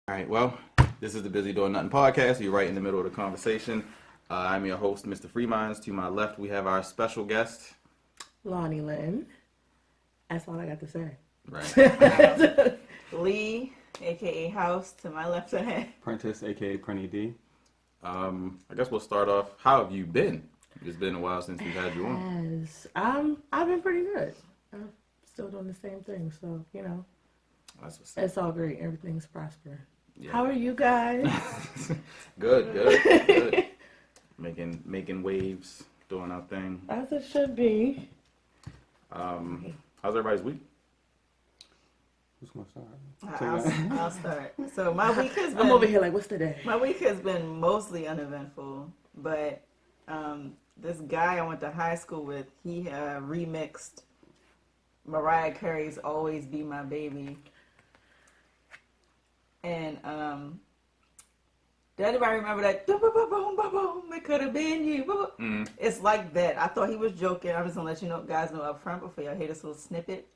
All right, well, this is the Busy Doing Nothing podcast. You're right in the middle of the conversation. I'm your host, Mr. Freeminds. To my left, we have our special guest, Lonnie Lynn. That's all I got to say. Right. Lee, a.k.a. House, to my left hand. Prentice, a.k.a. Prenny D. I guess we'll start off. How have you been? It's been a while since we've had you on. Yes, I've been pretty good. I'm still doing the same thing, so, you know, That's what's it's all great. Everything's prospering. Yeah. How are you guys? Good. Making waves, doing our thing. As it should be. How's everybody's week? Who's going to start? I'll start. So my week has been... I'm over here like, what's today? My week has been mostly uneventful, but this guy I went to high school with, he remixed Mariah Carey's Always Be My Baby. And did anybody remember that? Boom, boom, boom, boom, boom, it could have been you. Mm. It's like that. I thought he was joking. I'm just going to let you know, guys know up front before y'all hear this little snippet.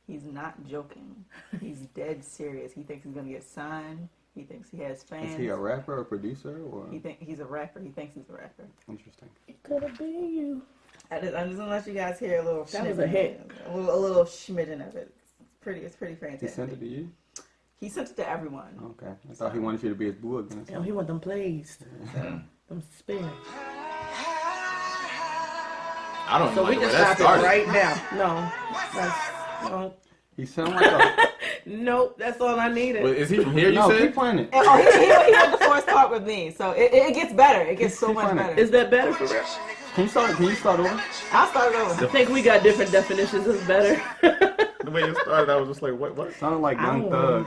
He's not joking. He's dead serious. He thinks he's going to get signed. He thinks he has fans. Is he a rapper or producer? Or? He's a rapper. He thinks he's a rapper. Interesting. It could have been you. I'm just going to let you guys hear a little That was a hit. A little schmidden of it. It's pretty fantastic. He sent it to you? He sent it to everyone. Okay. I thought he wanted you to be his boo again. You know, he want them plays. Them spins. I don't So know we where just that stop it started. right now. No. He sounded like a... Nope, that's all I needed. Wait, is he from here, you No, said? keep playing it. Oh, he went to Forest Park with me, so it gets better. It gets so Keep much playing it. better. Is that better for real? Can you start over? I'll start it over. I think we got different definitions of better. The way it started, I was just like, what? Sounded like Young Thug.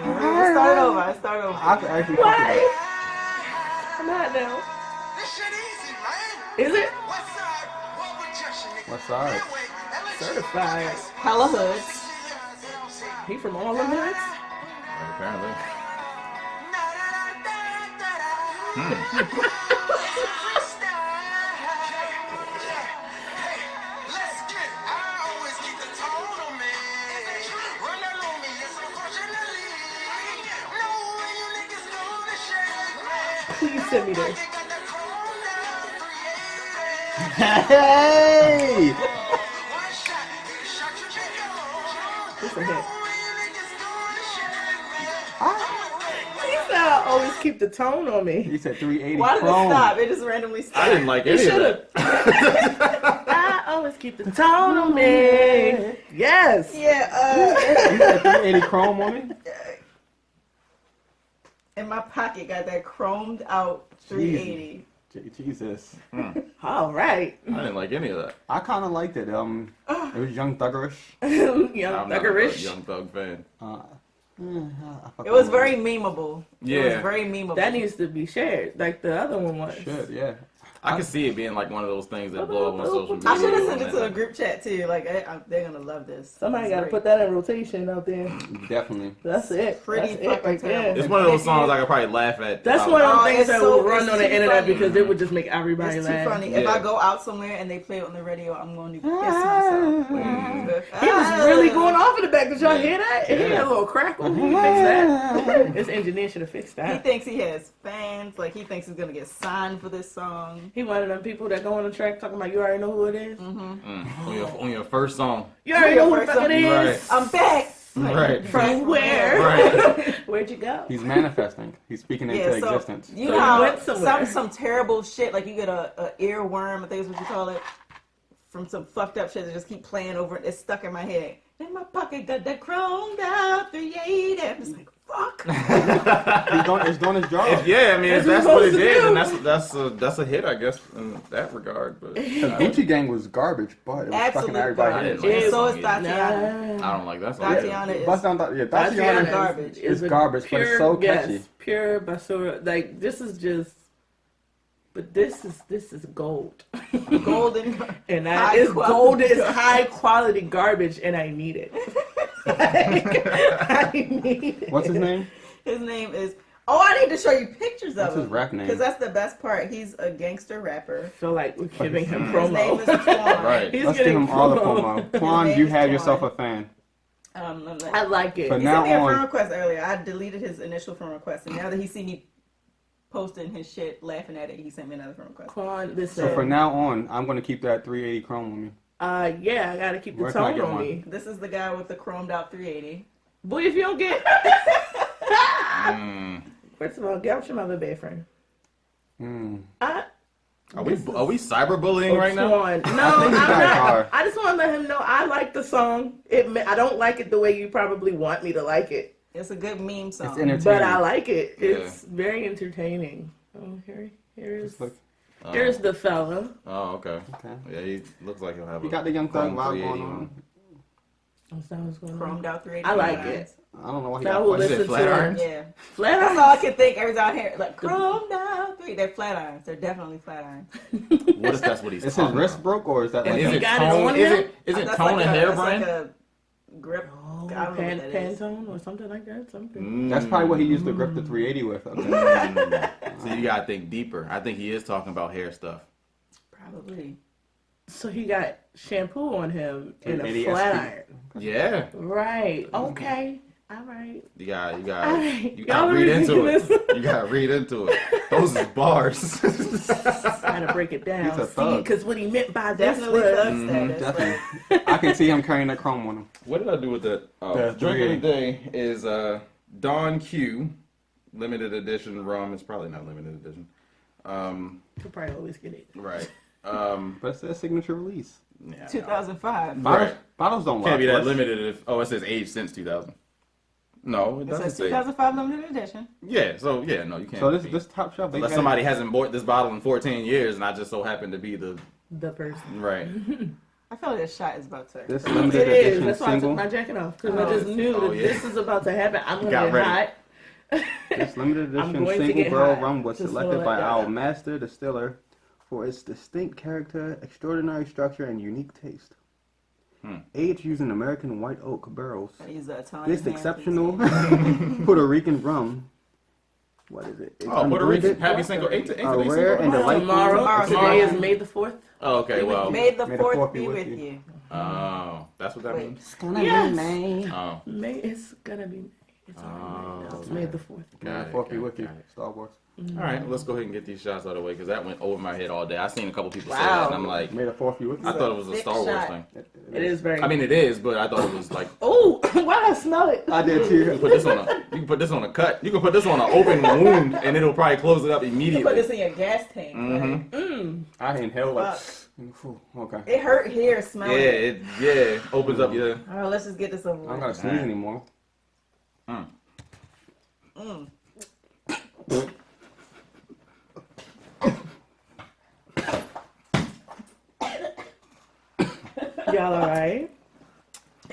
I start over. I could actually What? fuck it I'm not now. Is it? What's side? Certified. Hella hoods. He from all them hoods? Apparently. Please send me this. Hey! It's a hit. He said I always keep the tone on me. He said 380 Why did it chrome. stop? It just randomly stopped. I didn't like You any of should that. have. I always keep the tone on me. Yes. Yeah, You said 380 chrome on me? in my pocket got that chromed out 380. Jesus. All right. I didn't like any of that. I kind of liked it. It was Young Thuggerish. Young I'm not a Thuggerish. Young Thug fan. It was very memeable. Yeah. It was very memeable. That needs to be shared, like the other one was. Shit, yeah. I can see it being like one of those things that blow up on social media. I should have sent it and to a then- group chat too. Like they're gonna love this. Somebody It's got to great. put that in rotation out there. Definitely. That's it. Pretty That's it fucking right there. terrible. It's one of those songs I could probably laugh at. That's one of Oh, the things it's that so- will run it's on the too internet funny. because it would just make everybody It's too laugh. funny. If Yeah. I go out somewhere and they play it on the radio, I'm going to piss myself. He was really going off in the back. Did y'all hear that? He had a little crackle. He fixed that. His engineer should have fixed He that. thinks he has fans. Like he thinks he's gonna get signed for this song. He one of them people that go on the track talking about you already know who it is. On your first song. You already know who the fuck it is. Right. I'm back. Right. From where? Right. Where'd you go? He's manifesting. He's speaking into Yeah, so existence. you So know you how went somewhere. some terrible shit, like you get a earworm, I think is what you call it, from some fucked up shit that just keep playing over it. It's stuck in my head. In my pocket got that chromed out 380. I'm just like, fuck. It's doing his job. Yeah, I mean, if That's that's what what we're it supposed did, then that's a hit, I guess, in that regard. But Gucci Gang was garbage, but it was Absolute fucking everybody. garbage. Like And that so is song Tatiana. I don't like that song. Tatiana is Bust down, yeah, Tatiana Tatiana is garbage. is a garbage, but it's so catchy. Yes, pure basura. Like this is just, but this is gold, golden. and High it's quality gold is garbage. high quality garbage, and I need it. I need it. What's his name? His name is. Oh, I need to show you pictures of What's him. his rap name? Because that's the best part. He's a gangster rapper. I feel like we're giving him His name promo. is Twan. Right. He's Let's give getting him all the promo. promo. Twan, name you is have Twan. yourself a fan. I like it. But He now sent me a on- friend request earlier. I deleted his initial friend request, and now that he see me posting his shit, laughing at it, he sent me another friend request. Quan, listen. So from now on, I'm gonna keep that 380 chrome on me. Yeah, I gotta keep the Where can I tone get on one? me. This is the guy with the chromed out 380. Boy, if you don't get. Mm. First of all, get out your mother boyfriend. Are we cyberbullying right now? Quan. No, I'm you guys not. are. I just want to let him know I like the song. I don't like it the way you probably want me to like it, It's a good meme song. It's entertaining. but I like it. Yeah. It's very entertaining. Oh, here's Just look. here's the fella. Oh, okay. Okay. Yeah, he looks like he'll have. You got the Young Thug Chrome vibe 380 going on. That's not what's going on. Chromed out 380. I like it. I don't know why he I got will What is it, listen flat to irons? it. Yeah. Flat That's irons. all I can think every time I hear it. Like, chromed out 3. They're flat irons. They're definitely flat irons. What if that's what he's Is his talking wrist about? broke or is that And like is he it got it tone? on Is him? it That's tone like and hair that's brand? like a grip. Oh, I don't know what that is. Pantone or something like that. Something. That's probably what he used to grip the 380 with. Okay. So you gotta think deeper. I think he is talking about hair stuff. Probably. So he got shampoo on him and a 380 flat SP. iron. Yeah, Right. Okay. All right. you got Alright, you y'all gotta are read into it. ridiculous. You gotta read into it. Those is bars. Gotta break it down. He's a See, thug. because what he meant by this Definitely was thug status. Definitely. I can see him carrying that chrome on him. What did I do with that? The Drink of the 380. day is Don Q, limited edition rum. It's probably not limited edition. he'll probably always get it. Right. But it's their signature release. Yeah, 2005. Bottles, Right. bottles don't Can't be lie. that limited if it says age since 2000. No, it It doesn't says say. 2005 limited edition. Yeah, so yeah, no, you can't. So be. this top shelf, they Unless got somebody hasn't bought this bottle in 14 years, and I just so happen to be the The person. right. I feel like this shot is about to. this It limited is. edition That's why I took single. my jacket off. Because I Oh, just knew oh, that yeah. this is about to happen. I'm going to Got get ready. hot. This limited I'm edition going to single get barrel hot. rum was Just selected wanna by let y'all our know. master distiller for its distinct character, extraordinary structure, and unique taste. Aged using American white oak barrels. I use the Italian This hand, exceptional please. Puerto Rican rum. What is it? It's Oh, Puerto Rican. unblended, Happy single. Ain't a rare and single? delightful. Tomorrow. Today Tomorrow. is May the 4th. Oh, okay, well. May the May the 4th be with you. Oh, that's what that Wait. means. It's gonna Yes. be May. Oh, May, it's going to be, it's already May now. It's Oh, May the 4th. May got the it, fourth be got it, with you. got it. Star Wars. All right, let's go ahead and get these shots out of the way because that went over my head all day. I seen a couple people say Wow. that, and I'm like, May the fourth be with you. I thought it was a Thick Star Wars shot. thing. It is very. I mean, it is, but I thought it was like Oh, why did I smell it? I did you too. put this on a you can put this on a cut. You can put this on an open wound, and it'll probably close it up You immediately. put this in your gas tank. Mhm. Right? I inhaled like. Fuck. Phew, okay. It hurt here Yeah, smelling it. it opens up your. All right, let's just get this over I don't with. gotta sneeze anymore. Y'all alright?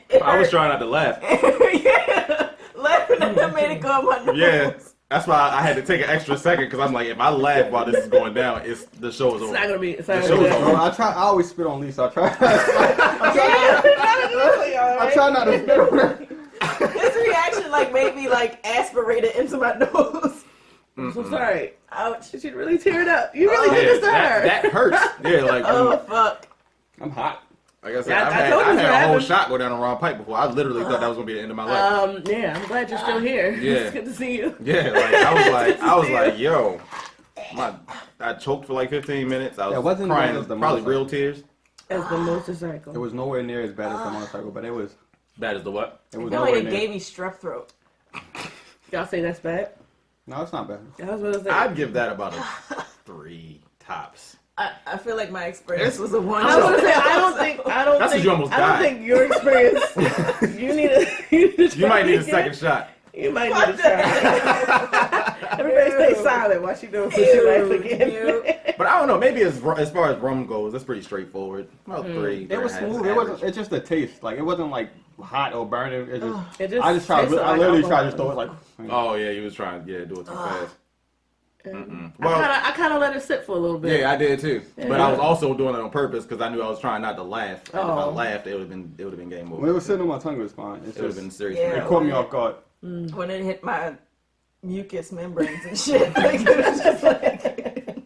It I was hurt. trying not to laugh. Yeah. Laughing at that made it go up my nose. Yeah, that's why I had to take an extra second because I'm like, if I laugh while this is going down, the show is It's over. not gonna be. It's not The gonna be. show's good. over. I always spit on Lisa. I try. Alright. I try not to spit on her. His reaction like made me like aspirated into my nose. I'm so sorry. Ouch. She really tear it up. You really Yeah, did this to her. that hurts. Yeah, like Oh fuck. I'm hot. like I said, Yeah, I told you had what a whole happened. shot go down the wrong pipe before. I literally thought that was gonna be the end of my life. Yeah, I'm glad you're still here. Yeah. It's good to see you. Yeah, like I was like, yo, I choked for like 15 minutes. I was That wasn't crying, bad as the probably motorcycle. real tears. As the motorcycle. It was nowhere near as bad as the motorcycle, but it was. Bad as the what? It I was feel nowhere like it near. gave me strep throat. Y'all say that's bad? No, it's not bad. I was gonna say. I'd give that about a 3 tops. I feel like my experience was a one. I was gonna say I don't think That's 'cause you almost I don't died. think your experience. You need a. You might need a second shot. You might need a try. Everybody stay silent while she doing she laugh again. But I don't know. Maybe as far as rum goes, that's pretty straightforward. About 3. It was 3.5 smooth. is It wasn't. average. It's just the taste. Like it wasn't like hot or burning. It just. It just I just tried. tasted I like literally tried to alcohol. throw it like. Oh yeah, he was trying. Yeah, do it too fast. Well, I kind of let it sit for a little bit. yeah, I did too. But I was also doing it on purpose because I knew I was trying not to laugh. And if I Oh. laughed, it would have been game When over. it was sitting on my tongue, it was fine. It's It would have just. been serious. Yeah. It caught me off guard. When it hit my mucous membranes and shit. Like, it was just like,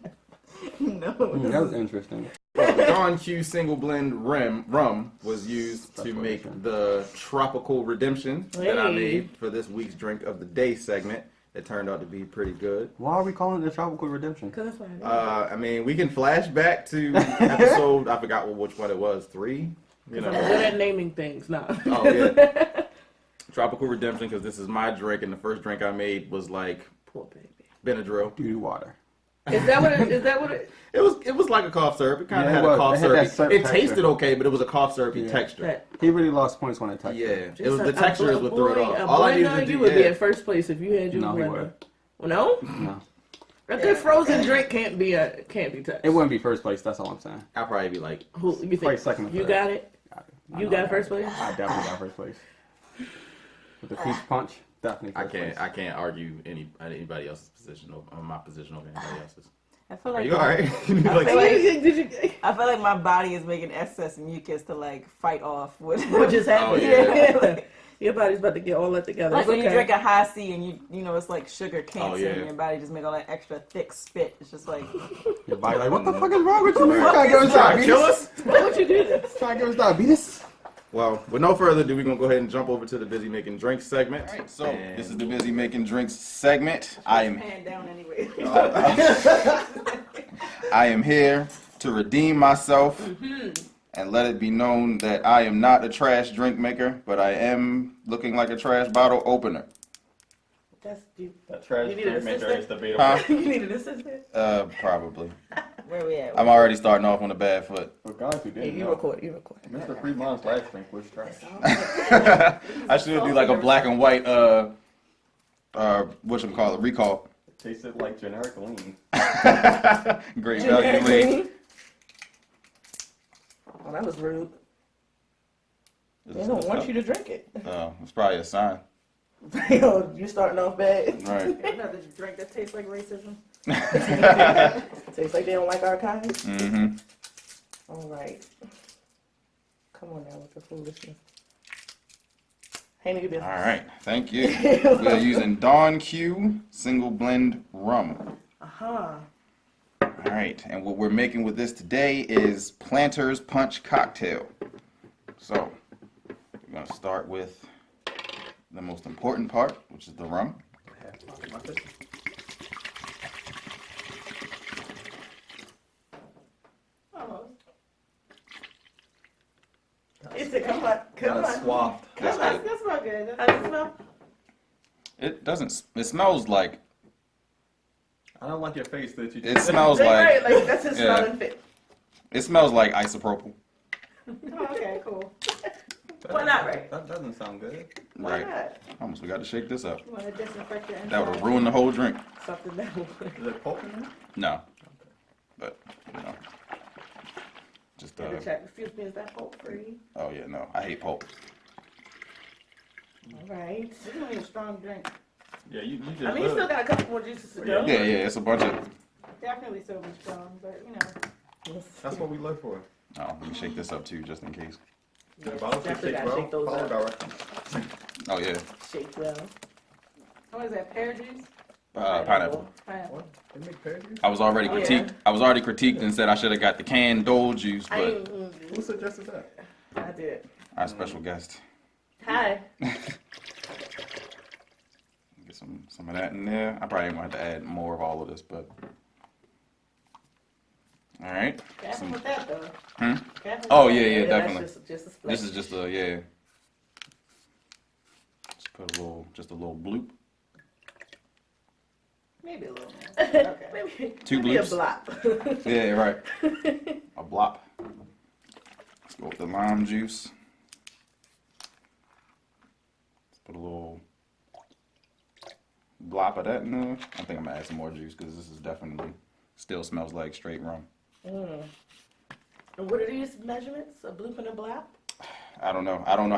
no. That was interesting. Well, Dawn Q single blend rum was used to make the tropical redemption that I made for this week's drink of the day segment. It turned out to be pretty good. Why are we calling it the tropical redemption? Because that's what I know. I mean, we can flash back to episode, I forgot which one it was, 3? I'm good at naming things now. Oh, yeah. Tropical redemption, because this is my drink, and the first drink I made was like Poor baby. Benadryl. Doo water. Is that what it? It was like a cough syrup. It kind of Yeah, had it a was. cough It had syrup. that syrup It texture. tasted okay, but it was a cough syrupy texture. That, He really lost points when it touched Yeah, it. it was the texture is what threw it off. All I needed to do, you would be in first place if you had your No, he blender. would. Well, no, No. a good frozen drink can't be touched. It wouldn't be first place, that's all I'm saying. I'll probably be like, Who you Probably think? second or You third. got it. I You know got I first place. I definitely got first place. With the peach punch, definitely I first place. can't argue anybody else's position on my position over anybody else's. I feel Are like you alright? I feel Did I feel like my body is making excess mucus to like fight off what just happened? Oh, yeah. like, Your body's about to get all that together. like It's when you okay. drink a high C and you know it's like sugar cancer yeah. and your body just make all that extra thick spit. It's just like Your body like, what the fuck is wrong with you? You fuck trying to give is us Trying to kill diabetes? us? Why would you do this? Trying to give us diabetes? Well, with no further ado, we're going to go ahead and jump over to the Busy Making Drinks segment. All right. So, this is the Busy Making Drinks segment. I am hand down anyway. I am here to redeem myself and let it be known that I am not a trash drink maker, but I am looking like a trash bottle opener. That's deep. That trash You need an drink maker assistant? is debatable. Huh? You need an assistant? Probably. Where we at? I'm already starting off on a bad foot. For guys who Hey, didn't you know, record. You record. Mr. Fremont's last drink was trash. I should do like a black and white, whatchamacallit, recall. It tasted like generic lean. Great value lean. Oh, that was rude. Is They this don't what's want up? you to drink it. It's probably a sign. Yo, you starting off bad. Right. Another drink that tastes like racism. Tastes like they don't like our kind. Mm-hmm. All right. Come on now with the foolishness. Hey, nigga, this. All right. Thank you. We are using Dawn Q single blend rum. Uh-huh. All right. And what we're making with this today is Planter's Punch Cocktail. So, we're going to start with the most important part, which is the rum. He said, come on. Come on. Swapped. That's good. That's not good. How does it smell? It doesn't, it smells like, I don't like your face that you it just smells Right, like, that's his yeah. smelling fit. it smells like isopropyl. Oh, okay, cool. Why not, right? That doesn't sound good. Why Right. not? Almost, we got to shake this up. You want to disinfect your That would have inside? ruined the whole drink. Something that would. Is there pulp in there? No. But, you know. Just, Gotta check. Excuse me, is that pulp free? oh yeah, no. I hate pulp. All right. This is gonna be a strong drink. Yeah, you just I mean, you still got a couple more juices to go. Yeah, yeah, it's a bunch of, Definitely still be strong, but you know. That's what we live for. oh, let me shake this up too, just in case. Yes, Bottles should definitely shake gotta well. shake those Follow up. directions. Oh yeah, Shake well. What is that? Pear juice? pineapple. Pineapple. What? They make pear juice? I was already Oh, yeah. critiqued. I was already critiqued and said I should have got the canned Dole juice, I but ain't, Who suggested that? I did. our special guest. Hi. Get some of that in there. I probably might have to add more of all of this, but all right. Careful Some- with that though. Hmm? Careful Oh with yeah, that. yeah, that's definitely. just a splash. This is just a yeah. Just put a little bloop. Maybe a little more. Okay. maybe, Two maybe a bloops. blop. Yeah, right. A blop. Let's go with the lime juice. Let's put a little blop of that in there. I think I'm gonna add some more juice because this is definitely still smells like straight rum. And what are these measurements? A bloop and a blap? I don't know. I don't know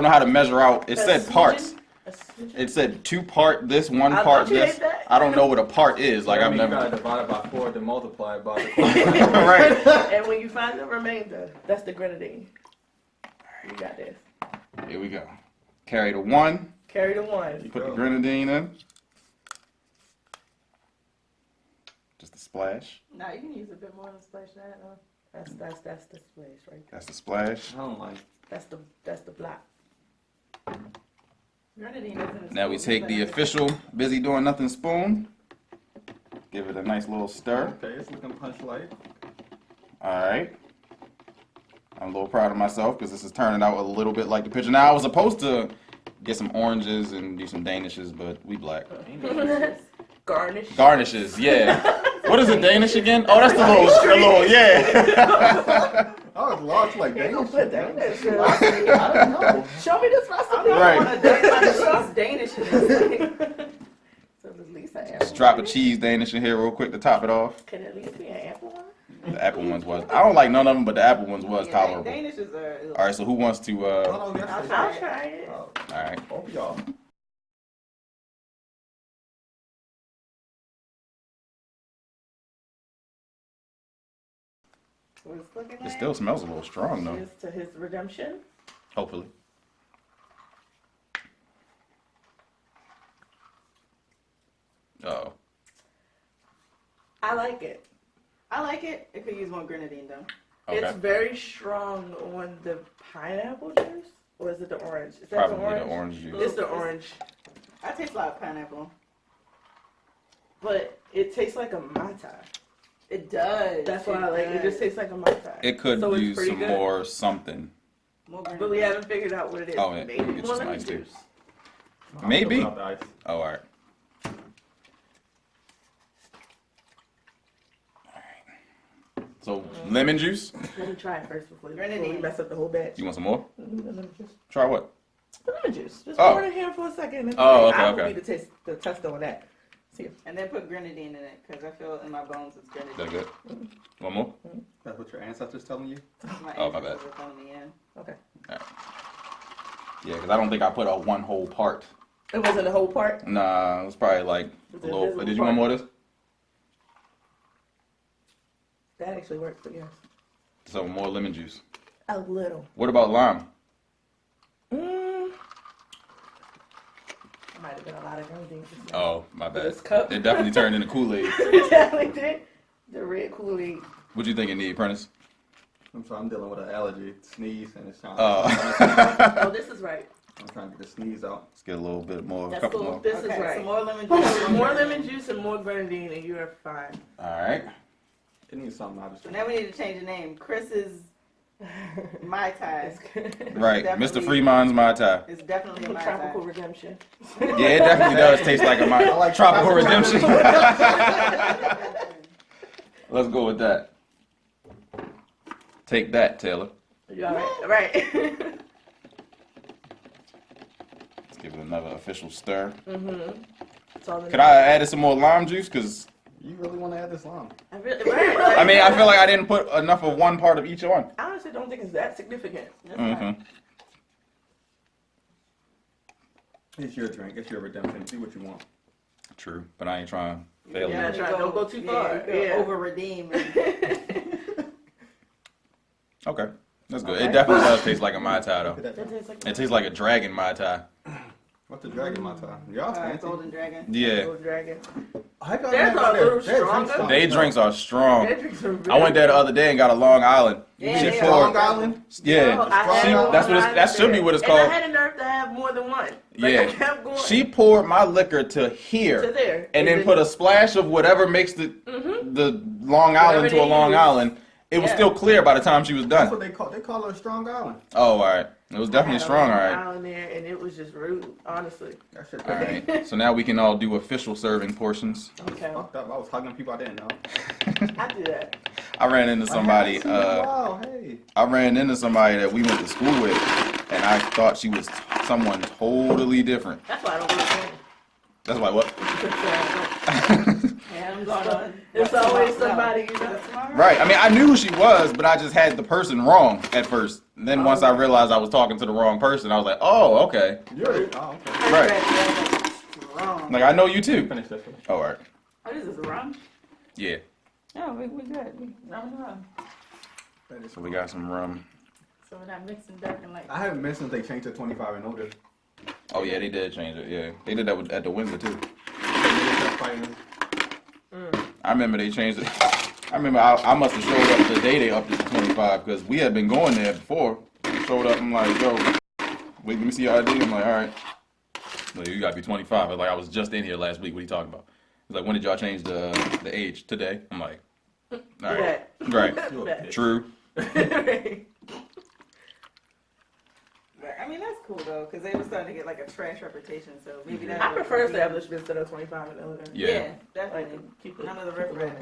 how to measure out. It A said smidgen? parts. A smidgen? It said 2 part this, 1 I part thought you this. ate that. I don't know what a part is. Like That I've means never. You gotta divide it by 4 to multiply it by the Right. And when you find the remainder, that's the grenadine. You got this. Here we go. Carry the 1. Carry the one. Put the grenadine in. Just a splash. No, you can use a bit more than splash that. That's the splash right there. That's the splash. I don't like. That's the block. Grenadine is in the Now we spoon, take but the it's- official busy doing nothing spoon. Give it a nice little stir. Okay, it's looking punch light. Alright. I'm a little proud of myself because this is turning out a little bit like the picture. Now I was supposed to get some oranges and do some danishes, but we black. Garnish. Garnishes, yeah. What is a Danish again? Oh, that's the little, yeah. I was lost like You gonna Danish. put Danish? I don't know. Show me this I'm recipe. not Right. gonna date my cheese Danish in this. So at least an Just apple. drop a cheese Danish in here real quick to top it off. Can at least be an apple one? The apple ones was. I don't like none of them, but the apple ones was Yeah, tolerable. Danishes are. All right, so who wants to? Hold All on, we have to I'll say- try it. Oh, right. both of y'all. What it's looking It like. still smells a little strong though. Cheers to his redemption. Hopefully. Oh. I like it. I like it. It could use more grenadine though. Okay. It's very strong on the pineapple juice, or is it the orange? Is that Probably the orange? the orange juice. It's the orange, I taste a lot of pineapple. but it tastes like a mai tai. It does. That's why I like it. It just tastes like a mai tai. It could So it's use pretty some good. more something. More But we haven't figured out what it is. Oh, yeah. Maybe Get you more some lemon ice, too. juice. I'll Maybe. fill it out the ice. Oh, all right. So lemon juice. Let me try it first before we Grenadine. mess up the whole batch. You want some more? Lemon juice. Try what? Lemon juice. Just Oh. pour it in here for a second. And Oh, okay, I okay. will be the test on that. See. And then put grenadine in it because I feel in my bones it's Is that grenadine. good? One more? That's what your ancestors telling you? Oh, my bad. ancestors are telling me, yeah. Okay. Yeah, because I don't think I put a one whole part. It wasn't the whole part. Nah, it was probably like It's a an little. invisible Did you want part. more of this? That actually works, but yes. So more lemon juice. A little. What about lime? Might have been a lot of grenadine. just now. Oh, my bad. This cup. It definitely turned into Kool-Aid. It definitely did. The red Kool-Aid. What you think it need, Prentice? I'm sorry, I'm dealing with an allergy, sneeze, and it's trying. Oh, this is right. I'm trying to get the sneeze out. Let's get a little bit more, a That's couple cool. more. This is Okay, right. some more lemon juice. More lemon juice and more grenadine, and you are fine. All right. It needs something, obviously. So now we need to change the name. Chris's Mai Tai. It's good. Right, Definitely. Mr. Freeman's Mai Tai. It's definitely a Mai Tropical Tai. redemption. Yeah, it definitely does taste like a Mai I like Tropical tropical Redemption. Let's go with that. Take that, Taylor. You all right? Right. Let's give it another official stir. It's all in Could I add some more lime juice? Because, You really want to add this lime? I really, right, like, I mean, I feel like I didn't put enough of one part of each one. I honestly don't think it's that significant. That's fine. Mm-hmm. It's your drink. It's your redemption. Do what you want. True, but I ain't trying to fail Yeah, you. try- don't go too far. You could Yeah. over redeem. Okay, that's good. Okay. It definitely does taste like a Mai Tai, though. That tastes like It tastes like a dragon Mai Tai. What's the dragon my time? Y'all fancy. Golden Dragon. Yeah, Gold Dragon. I got Theirs that are a there. little That drink's stronger. fine. they drinks are strong. That drinks are really I went there the other day and got a Long Island. Yeah, She they poured- are. Long Island? Yeah, No, I she, had one that's what when it's, I that was should be there. what it's And I called. had a nerve to have more than one. Like, Yeah. I kept going She poured my liquor to here, to there. and then put a splash of whatever makes the Long Island to a they Long use. Island. It was Yeah. still clear by the time she was That's done. what they call it a Strong Island. Oh, all right. It was definitely strong. All right. Down there, and it was just rude, honestly. That shit All right. So now we can all do official serving portions. Okay, fucked up. I was hugging people I didn't know. I do that. I ran into somebody. Wow, hey. I ran into somebody that we went to school with, and I thought she was someone totally different. That's why I don't go to That's why what? Yeah, I'm going on. It's always somebody, you know. Right. I mean, I knew who she was, but I just had the person wrong at first. And then once I realized I was talking to the wrong person, I was like, oh, okay. You're oh, okay. Right. Wrong. Like, I know you too. Finish this one. Oh, all right. What is this, rum? Yeah. No, we good. No rum. So we got some rum. So we're not mixing dark and light. I haven't missed since they changed to 25 and older. Oh, yeah, they did change it. Yeah. They did that at the Windsor too. I remember they changed it. I remember I must have showed up the day they upped it to 25 because we had been going there before. Showed up, I'm like, yo, wait, let me see your ID. I'm like, all right. Like, you gotta be 25. I was like, I was just in here last week. What are you talking about? He's like, when did y'all change the age? Today. I'm like, all right, right, true. Right. I mean, that's cool though, because they were starting to get like a trash reputation. So maybe that. I prefer establishments that are 25 and older. Yeah. Definitely. Keep it. None of the riffraff.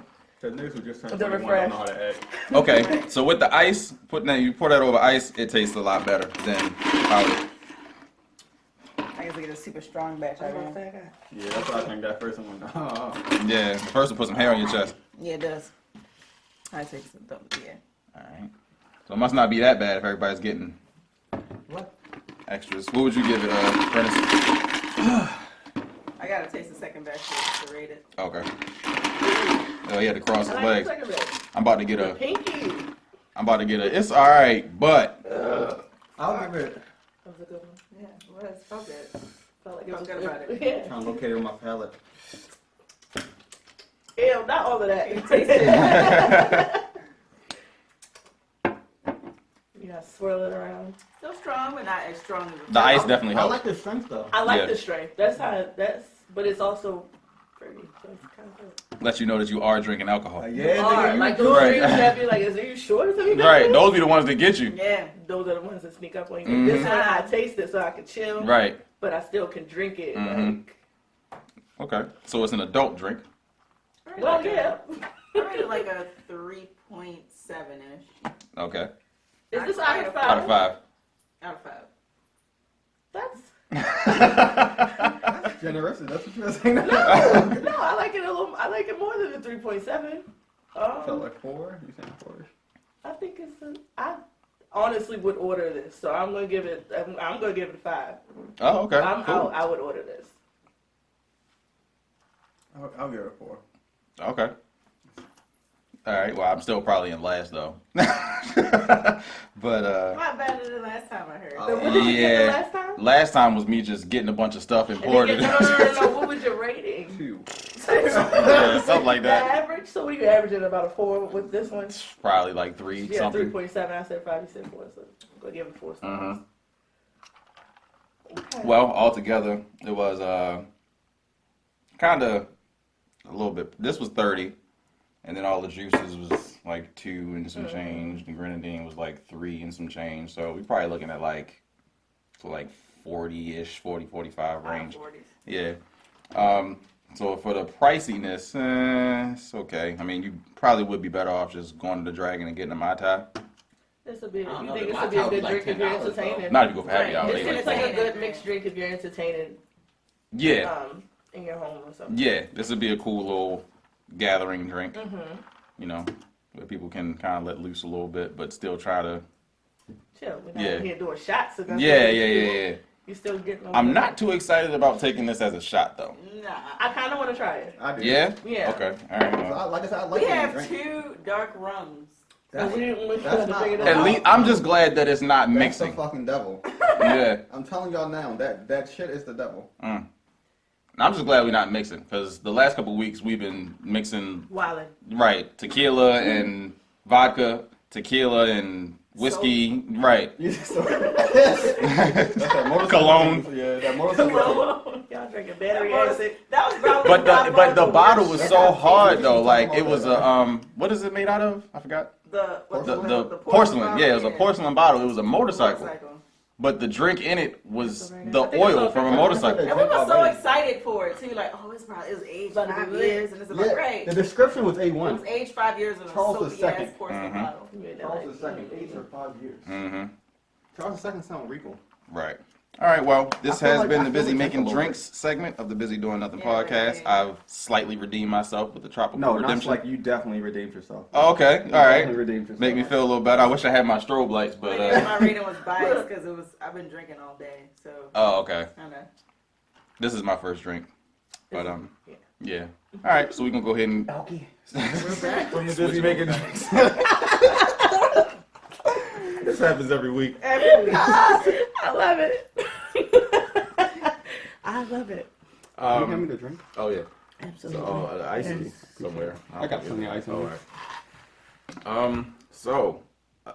The niggas who just turned The 21 don't know how to act. Okay, so with the ice, you pour that over ice, it tastes a lot better than powder. I guess I get a super strong batch. I'm a fat guy. Yeah, that's why I think that first one. Yeah, first one put some hair on your chest. Yeah, it does. I take some. Yeah. All right. So it must not be that bad if everybody's getting What? extras. What would you give it, Prentice? I gotta taste the second batch to rate it. Okay. Oh, he had to cross his I like legs. the second bit. I'm about to get The a. pinky. I'm about to get a. It's all right, but I'll give it. That was a good one. Yeah, it was. Felt good. Felt like it Felt was good about it. Yeah. Trying to locate it with my palate. Ew, not all of that. You taste it. You gotta swirl it around. Still strong, but not as strong as the ice definitely I helps. like the strength though. I like Yeah. the strength. That's how. But it's also pretty. So it's kind of good. Let you know that you are drinking alcohol. Yeah, Hard. nigga, you Like those Right. drinks that be like, are you sure this is Right, those be the ones that get you. Yeah. Those are the ones that sneak up on you. Mhm. This one I taste it so I can chill. Right. But I still can drink it. Mhm. Okay. So it's an adult drink. Like, well, yeah. I rated like a 3.7-ish Okay. Is this out of 5? Out of 5. out of 5. That's That's generous. That's what you were saying. no. I like it a little. I like it more than the 3.7. Felt like 4. You saying 4? I think it's. I honestly would order this, so I'm gonna give it. I'm gonna give it a 5. Oh, okay. Cool. I would order this. I'll give it a 4. Okay. All right. Well, I'm still probably in last though. But Not better than last time I heard. Oh. What did you get the yeah. last time? Last time was me just getting a bunch of stuff And then imported. no. What was your rating? 2. Yeah, something like The that. average. So what are you averaging? About a 4 with this one? Probably like 3 Yeah, something. 3.7. I said 5. You said 4. So I'm gonna give it 4 stars. Okay. Well, altogether, it was kind of a little bit. This was 30, and then all the juices was like 2 and some change. The grenadine was like 3 and some change. So we're probably looking at like 40-ish, 40, 45 range. 40s. Yeah. So for the priciness, it's okay. I mean, you probably would be better off just going to the Dragon and getting a Mai Tai. This would be. I don't You know, think the this would be a Mai Tai good would be drink like if you're $10 though. entertaining? Not if you go for happy Right. hour. It's they like like a good mixed drink if you're entertaining. Yeah. In your home or something. Yeah. This would be a cool little gathering drink. Mm-hmm. You know, where people can kind of let loose a little bit, but still try to. Chill. We're not Yeah. here doing shots. So that's Yeah. You still getting. I'm not too excited about taking this as a shot, though. Nah. I kind of want to try it. I do. Yeah. Yeah. Okay. All right. Well. Like I said, I like We that have drink. 2 dark rums. That's, we that's tried to not- figure it At out. least I'm just glad that it's not that's the mixing. fucking devil. Yeah. I'm telling y'all now, that shit is the devil. I'm just glad we're not mixing because the last couple weeks we've been mixing Wildin'. right tequila and vodka, tequila and whiskey, right. That's that motorcycle. Cologne. Yeah, that motorcycle. Y'all drinking battery That was- acid. That was probably But the bottle was so That's hard what though. I'm Like talking it was about. a what is it made out of? I forgot. the The porcelain. Yeah, it was a porcelain bottle. It was a motorcycle. motorcycle. But the drink in it was I the think it's oil all- from a motorcycle. And we were so excited for it too. Like, oh, it's aged About to be 5 lit. years, and it's about right. The description was It A1. was aged 5 years in a Charles soapy II. ass porcelain Mhm. bottle. You made that Charles like- II, 8 or 5 years. Mm-hmm. Charles II sound regal. Right. All right. Well, this I feel has like- been I the feel Busy like Making that's a little Drinks segment of the Busy Doing Nothing Yeah, podcast. yeah. I've slightly redeemed myself with the Tropical No, Redemption. not like you definitely redeemed yourself. Oh, okay. You All right. definitely redeemed yourself. Make me feel a little better. I wish I had my strobe lights, but But yeah, my rating was biased because I've been drinking all day, so oh, okay. I don't know. This is my first drink, but Yeah. yeah. All right. So we can go ahead and Okay. We're back. From the Busy Making Drinks. This happens every week. Every week. I love it. I love it. Can you hand me the drink? oh yeah. Absolutely. So the ice is somewhere. I got plenty of ice on All it. right. So,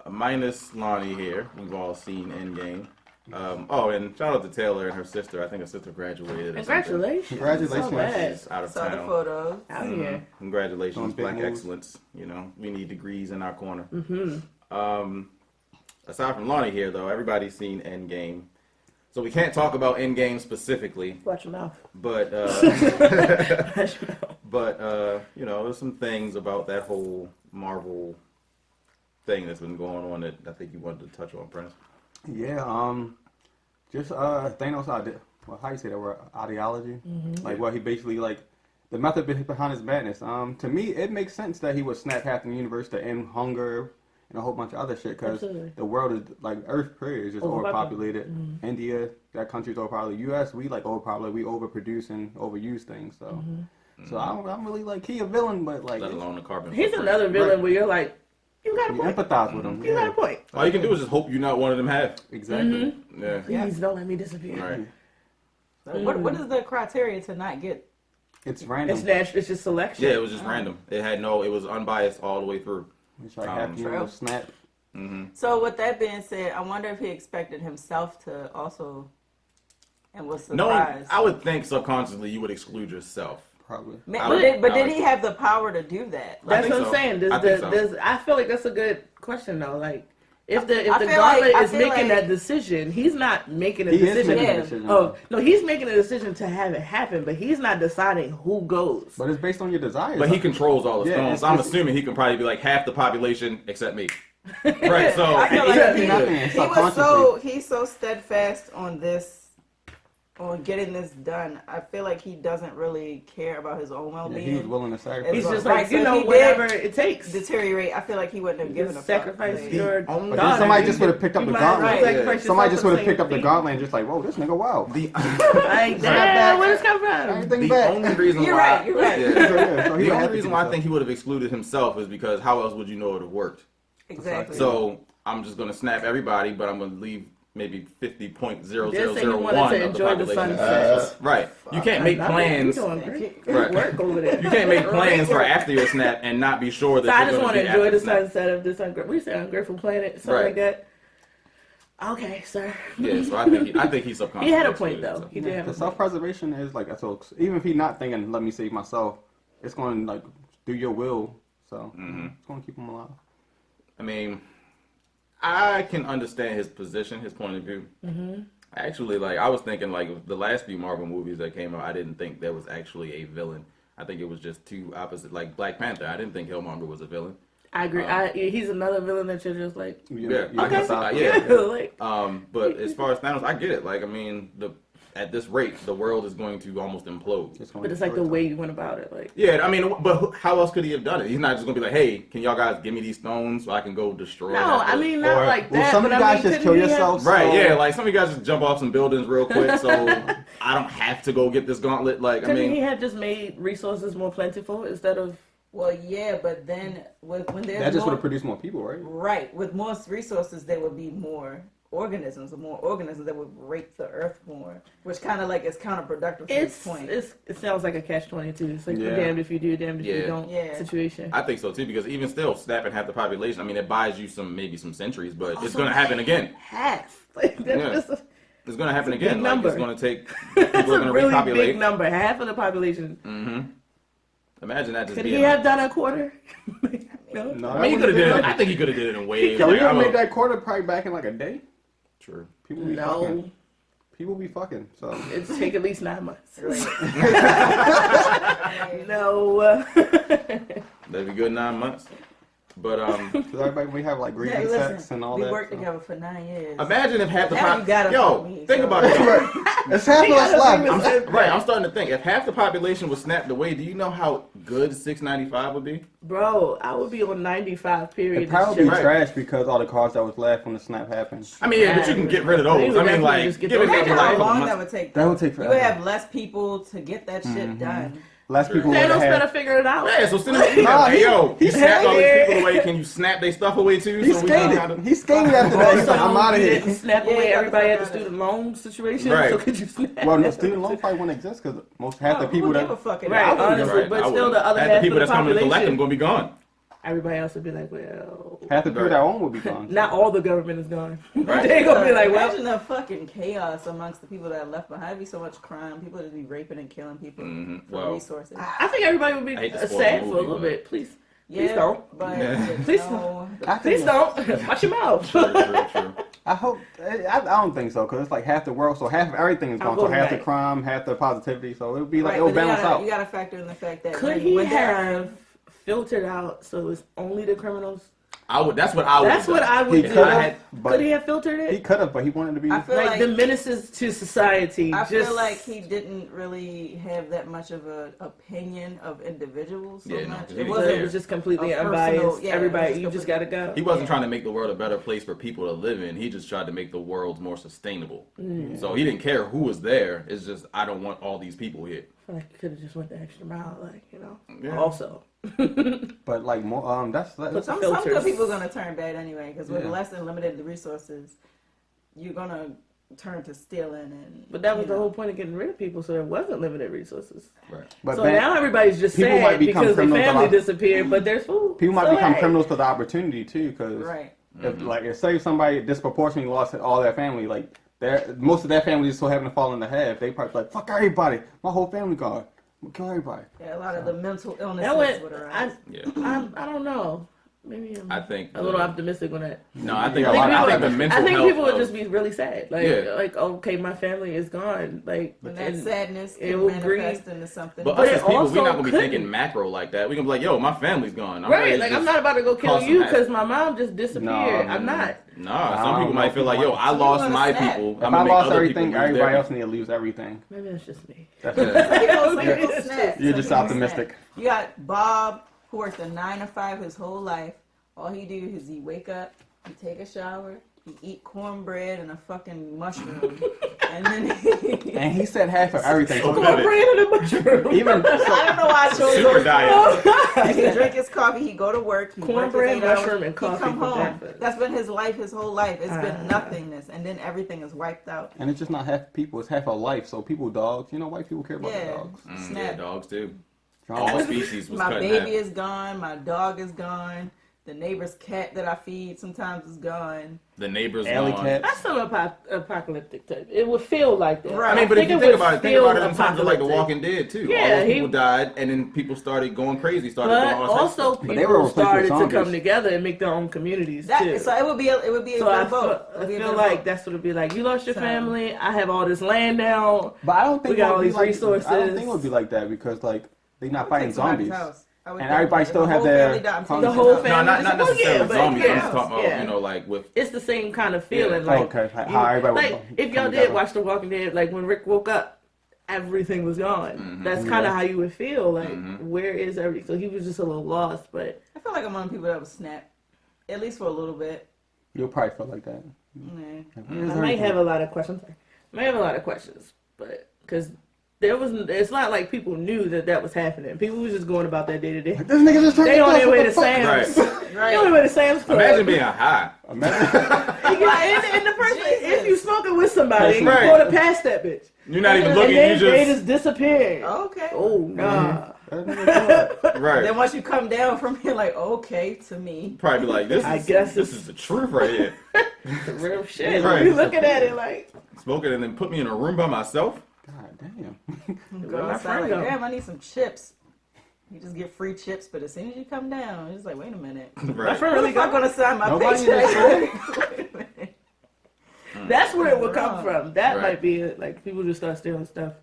minus Lonnie here, we've all seen Endgame. And shout out to Taylor and her sister. I think her sister graduated. Or Congratulations. Congratulations. So bad. She's out of Saw the town. photos. Out here. Congratulations, Doing big Black moves. excellence. You know, we need degrees in our corner. Mm-hmm. Aside from Lonnie here, though, everybody's seen Endgame. So we can't talk about Endgame specifically, Watch your mouth. but Watch your mouth. you know, there's some things about that whole Marvel thing that's been going on that I think you wanted to touch on, Prince. Yeah, just Thanos how you say that word? Ideology? Like what he basically like the method behind his madness. To me, it makes sense that he would snap half the universe to end hunger and a whole bunch of other shit because the world is like Earth period is just overpopulated. India, that country's overpopulated. U.S. we like overpopulated. We overproduce and overuse things. So, I'm really like he a villain, but like Let alone the carbon. He's footprint. another villain where you're like, you got a you point. empathize with him. You got a point. All you can do is just hope you're not one of them half. Exactly. Yeah. Please don't let me disappear. All right. So what is the criteria to not get? It's random. It's natural. It's just selection. Yeah, it was just random. It was unbiased all the way through. It's like half the universe snap. So with that being said, I wonder if he expected himself to also, and was No, surprised. I would think subconsciously you would exclude yourself. Probably. But did he have the power to do that? I That's think what I'm so. saying. I think so. I feel like that's a good question though. Like, if the I feel Gauntlet like- I is feel making like- that decision, he's not making a He is decision. making Yeah. a decision. Oh no, he's making a decision to have it happen, but he's not deciding who goes. But it's based on your desires. But he controls all the Yeah, stones. it's- I'm it's- assuming he can probably be like half the population except me. Right. So I feel like Yeah, he, nothing, he was subconsciously. he's so steadfast on getting this done. I feel like he doesn't really care about his own Yeah, well-being. he was willing to sacrifice. He's just Right, like, so you if know, he did whatever it takes. deteriorate. I feel like he wouldn't have given a Just fuck. sacrifice Like, your The only- But daughter. then somebody just would have picked up You the might as well gauntlet. sacrifice yourself Somebody just for would the have picked up the same gauntlet and just like, whoa, this nigga wow. the Like, damn, where this come from? Everything the back. only reason You're why right. You're right. Yeah. So he The would have only to reason do why I so. think he would have excluded himself is because how else would you know it would have worked? Exactly. So I'm just gonna snap everybody, but I'm gonna leave maybe 50.0001 Just say you of wanted to the enjoy the population. sunset. Right. You can't make plans. You doing great Right. work over there. You can't make plans for after your snap and not be sure that So I you're just gonna want be to enjoy after the snap. sunset of this ungrateful planet, something Right. like that. Okay, sir. Yeah, so I think he's subconscious. He had a point though. He did have The a point. self-preservation is like so even if he's not thinking, let me save myself, it's going to like do your will. So it's going to keep him alive. I mean, I can understand his position, his point of view. Actually, like I was thinking, like the last few Marvel movies that came out, I didn't think there was actually a villain. I think it was just two opposite. Like Black Panther, I didn't think Killmonger was a villain. I agree. He's another villain that you're just like, Yeah. okay, Yeah. like, But as far as Thanos, I get it. Like, I mean, at this rate, the world is going to almost implode. but it's like the way you went about it, like. Yeah, I mean, but how else could he have done it? He's not just gonna be like, "Hey, can y'all guys give me these stones so I can go destroy?" No, that I place?" mean not Or- like Well, that. some of but you I guys mean, just couldn't kill he have- yourselves. Right, so- yeah, like some of you guys just jump off some buildings real quick, so I don't have to go get this gauntlet. Like, I Couldn't he mean, have just made resources more plentiful instead of? well, yeah, but then when there's That just would more, have produced more people, right? right, with more resources, there would be more organisms that would rape the earth more, which kind of like is counterproductive to this point. It sounds like a catch-22. It's like Yeah. you're damned if you do, damned if you Yeah. don't Yeah. situation. I think so too because even still, snapping half the population. I mean, it buys you maybe some centuries, but it's Also, gonna happen again. Half. Like that's Yeah. just It's gonna happen It's a big again. Like, number. it's gonna take. People that's are a gonna really repopulate. big number. Half of the population. Imagine that just Could being. he have done a quarter? No. No, I mean, he could have did it. I think he could have did it in waves. Yo, like, you gonna I make don't- that quarter probably back in like a day? True. People be No. fucking. People be fucking. So It's take at least 9 months. Right. No. That'd be good 9 months. But because everybody we have like Hey, reading listen, sex and all we that. worked so. together for 9 years. imagine if half the Now you gotta yo, fuck me, think so- about it. It's half of us left. I'm starting to think if half the population was snapped away, do you know how good 695 would be? Bro, I would be on 95 period. It'd probably be Right. trash because all the cars that was left when the snap happened. I mean, yeah, but you can get rid of They those. would I mean, definitely like, just get give it those maybe out. like a how couple long months. that would take? That would take You forever. would have less people to get that shit done. Less people would Thanos have. better figure it out. Yeah, so send them Nah, hey, yo, he you snapped all these skated. people away. Can you snap their stuff away too? He so we can skated. He skated after that. He's like, I'm out of You here. didn't snap Yeah, away you everybody at the got the student loan situation. Right. So could you snap? Well, no, student loan probably wouldn't exist because half the people who that. give a fuck Right, anymore? honestly, Right, but I still wouldn't. the other Half half the people of the that's coming to collect population. them gonna be gone. everybody else would be like, well, Half the people that own would be gone. not all the government is gone. Right. They gonna be like, well, imagine the fucking chaos amongst the people that are left behind. There'd be so much crime. People would be raping and killing people for Well, resources. I think everybody would I hate be to spoil sad the for a movie, little but- bit. Please Yeah, don't. But Yeah. Please no, I please think don't. Watch your mouth. True. I hope. I don't think so, because it's like half the world, so half everything is I'm gone. So going half the back. crime, half the positivity. So it'll be like right, it'll but balance out. you gotta factor in the fact that Could when, he when they're- have filtered out so it's only the criminals? That's what I would. That's what I would He do. could have, Could but he have filtered he it? could have, but he wanted to be. I feel Like like the menaces to society. I just, feel like he didn't really have that much of an opinion of individuals so Yeah, no, much. 'cause he It was wasn't. it was just completely a personal- unbiased. yeah, Everybody, it was you just gotta go. He wasn't trying to make the world a better place for people to live in. He just tried to make the world more sustainable. So he didn't care who was there. It's just I don't want all these people here. I feel like he could have just went the extra mile, like, you know. Yeah. Also, But like more, that's Put Some filters. good people are gonna turn bad anyway because with Yeah. less than limited resources, you're gonna turn to stealing and. but that was you the know. whole point of getting rid of people, so there wasn't limited resources. Right. but So bad- now everybody's just people might sad become because their criminals a family lot. disappeared, but there's food. people might So, become hey. criminals for the opportunity too, because Right. if like if say somebody disproportionately lost all their family, like most of their family just so happen to fall into half, they probably like fuck everybody, my whole family gone, we'll kill everybody. Yeah, a lot of the mental illnesses That went. would I, arise. Yeah. I don't know. Maybe I think a little optimistic on that. No, I think Yeah, a lot. I think the I mental think health people would of- just be really sad. Like, Yeah. like okay, my family is gone. Like, And that and sadness it can will manifest into something. But But us it as people, we're also not gonna be couldn't. thinking macro like that. We're gonna be like, yo, my family's gone. I'm right, ready to like I'm just not about to go kill cause some you havoc. because my mom just disappeared. No, I'm not. Nah, I some don't people know might if feel like, people yo, want- I Some lost people my wanna snap. people. If I'm I gonna make lost other everything, people lose everybody their else need to lose everything. Maybe that's just me. That's Some people It's snap. just- You're Some just people optimistic. snap. You got Bob, who worked a 9 to 5 his whole life. All he do is he wake up, he take a shower, he eat cornbread and a fucking mushroom, and then And he said half of everything. So Cornbread and a mushroom. even I don't know why I chose Super those. diet. He drink his coffee, he go to work, he work his Cornbread, 8 hours, mushroom, and he coffee come for home. breakfast. That's been his life, his whole life. It's been Ah. nothingness, and then everything is wiped out. and it's just not half people; it's half a life. So people, dogs, you know, white people care about the Yeah. dogs. Yeah, Snap. dogs too. John- All species was My cut in baby half. is gone. My dog is gone. The neighbor's cat that I feed sometimes is gone. The neighbors Alley gone. cat. That's some apocalyptic type. It would feel like that. Right. I mean, but if you it think would about it, think feel about it in terms of like The apocalyptic. Walking Dead too. Yeah, all those he- people died, and then people started going crazy, started But doing all types of also stuff. But they were people replaced with started to zombies. come together and make their own communities too. So it would be a So bit I of both. feel, It I would be a feel bit of like both. that's what it'd be like. You lost your So- family. I have all this land now. But I don't think We got it would all be these like, resources. I don't think it would be like that because like they're not fighting Take somebody's zombies. house. I would And think everybody if still the have whole their family died, I'm taking The their whole house. No, family. not Well, necessarily yeah, but zombies. I'm yeah. just talking about Yeah. you know like with It's the same kind of feeling. Yeah. Like, Okay, how everybody like would if y'all come did together. watch The Walking Dead, like when Rick woke up, everything was gone. Mhm. That's kind of Yeah. how you would feel. Like, Mhm. where is everything? So he was just a little lost, but I feel like I'm one of the people that would snap, at least for a little bit. You'll probably feel like that. Yeah. Where's I might everything? have a lot of questions. I might have a lot of questions, but because there was, it's not like people knew that was happening. People was just going about their day to day. This nigga just turned They on their way to Sam's. Sam's. right. They on their way to Sam's Club. Imagine being high. Imagine. Yeah, and the person, if you smoking with somebody, you Right. going to pass that bitch. You're not even And looking. they, You they just just disappeared. Okay. Oh, nah. That nigga good. right. Then once you come down from here, like, okay, to me. Probably be like this. I Is, guess this it's- is the truth right here. The real shit. Right. You looking at it like, Smoking and then put me in a room by myself. God damn. Go my outside, friend like, go? damn, I need some chips. You just get free chips, but as soon as you come down, it's like, wait a minute. my Right. friend When really the fuck got gonna sign my Nobody paycheck? Wait a minute. That's where it would come Wrong. from. That Right. might be it. Like, people just start stealing stuff.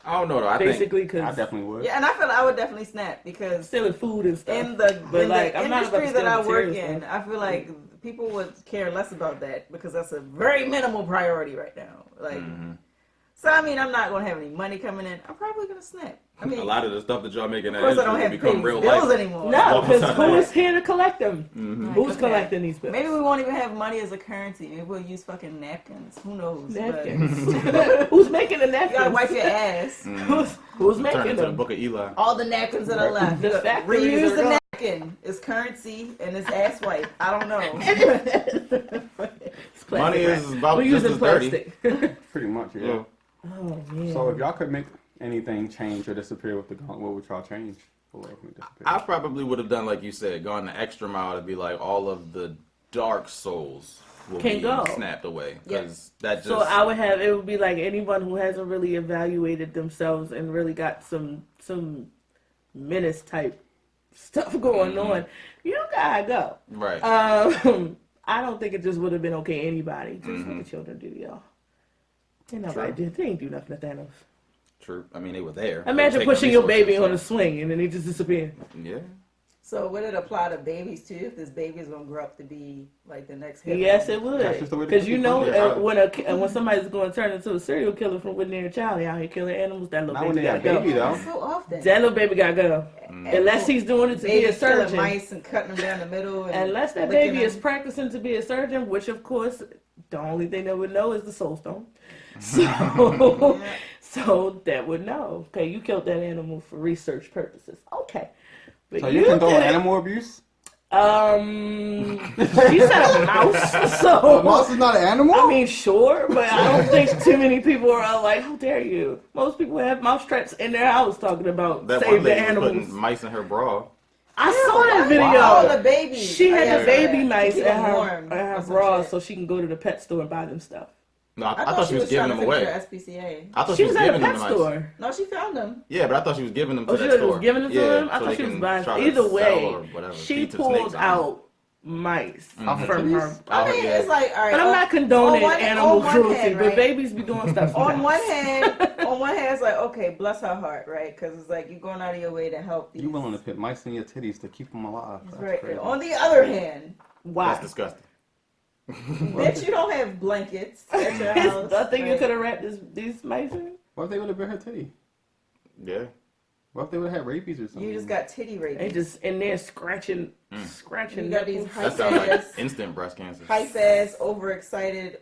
I don't know though. I Basically, I because definitely would. Yeah, and I feel like I would definitely snap because stealing food and stuff. in the, But, in like, the I'm not about to industry that I steal work material in, stuff. I feel like people would care less about that because that's a very minimal priority right now. Like, so I mean, I'm not gonna have any money coming in. I'm probably gonna snap. I mean, a lot of the stuff that y'all making of that course, I don't industry have will to pay become real these bills life. anymore. No, All because the who time. is here to collect them? Mhm. Who's Okay. collecting these bills? Maybe we won't even have money as a currency. Maybe we'll use fucking napkins. Who knows? Napkins. Who's making the But you napkins? gotta wipe your ass. Who's Turn making into the them? Book of Eli. All the napkins that are left. The factories Reuse are the gone. napkin. It's currency and it's ass wipe. I don't know. It's plastic Money wrap. is about We're just using as dirty. plastic. Pretty much, yeah. Yeah. Oh man. So if y'all could make anything change or disappear with the gauntlet, what would y'all change? I probably would have done like you said, gone the extra mile to be like all of the dark souls will Can be go. snapped away Yep. because that just. So I would have, it would be like anyone who hasn't really evaluated themselves and really got some menace type stuff going on. You gotta go. Right. I don't think it just would have been okay anybody. Just let the children do y'all. Ain't nobody did. They ain't do nothing to Thanos. True. I mean, they were there. Imagine They were pushing taking your baby resources, on a swing and then they just disappear. Yeah. So would it apply to babies too? If this baby is gonna grow up to be like the next hit? Yes, it That's just the way would. they Because you keep know, pushing it. when somebody's going to turn into a serial killer from when they're a child, they out here killing animals. That little Not when baby they got got to baby go. though. So often. That little baby got to go. Unless he's doing it to be a Babies killing surgeon. mice and cutting them down the middle. And Unless that licking baby is them. practicing to be a surgeon, which of course the only thing they would know is the soul stone. So, so that would know. Okay, you killed that animal for research purposes. Okay, but So you condone did it- animal abuse? You said a mouse, so A mouse is not an animal? I mean, sure, but I don't think too many people are like, "How dare you?" Most people have mouse traps in their house talking about That save one the lady was animals. putting mice in her bra. I saw that video. Oh, the baby. She had the baby mice in in her bra so she can go to the pet store and buy them stuff. No, I thought she was trying giving to them finish away. her SPCA. I thought She was at a giving them pet the mice. store. No, she found them. Yeah, but I thought she was giving them to Oh, that she store. was giving them to Yeah, them? I so thought they she was can buying. try to Either sell way, or whatever, she feed to the pulled snakes, I don't know. out mice Mhm. from her. I mean, it's like, all right. But I'm not condoning animal on one cruelty, hand, but right? babies be doing stuff. On sometimes. on one hand, it's like, okay, bless her heart, right? Because it's like you're going out of your way to help these. You willing to put mice in your titties to keep them alive? That's Right. crazy. On the other hand, Why? That's disgusting. bitch, you don't have blankets at your house. I think you right? could have wrapped these mice in. What if they would have been her titty? Yeah. What if they would have had rabies or something? You just got titty They rabies. just in there scratching. You got these That hype sounds like ass, instant breast cancer. hype ass, overexcited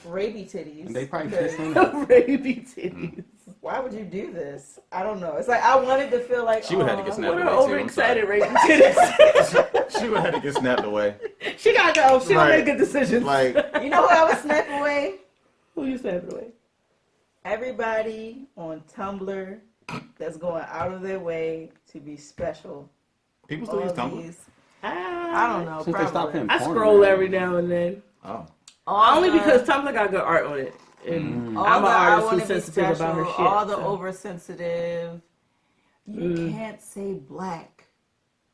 rabies titties. And they probably Because pissed in it. Raby titties. why would you do this? I don't know. It's like I wanted to feel like She would have to "Aw, get snapped What away are too. I'm overexcited sorry. raby titties? She would have to get snapped away. She gotta go. She don't Right. make good decisions. Like, You know who I would snap away? Who you snapping away? Everybody on Tumblr that's going out of their way to be special. people still use All Tumblr. these, I don't know. Since they stopped Probably. paying I porn, scroll man. every now and then. Oh. Only because Tumblr got good art on it. And all I'm the an I artist wanna who's be sensitive about her special, shit. all the so. oversensitive. You can't say black.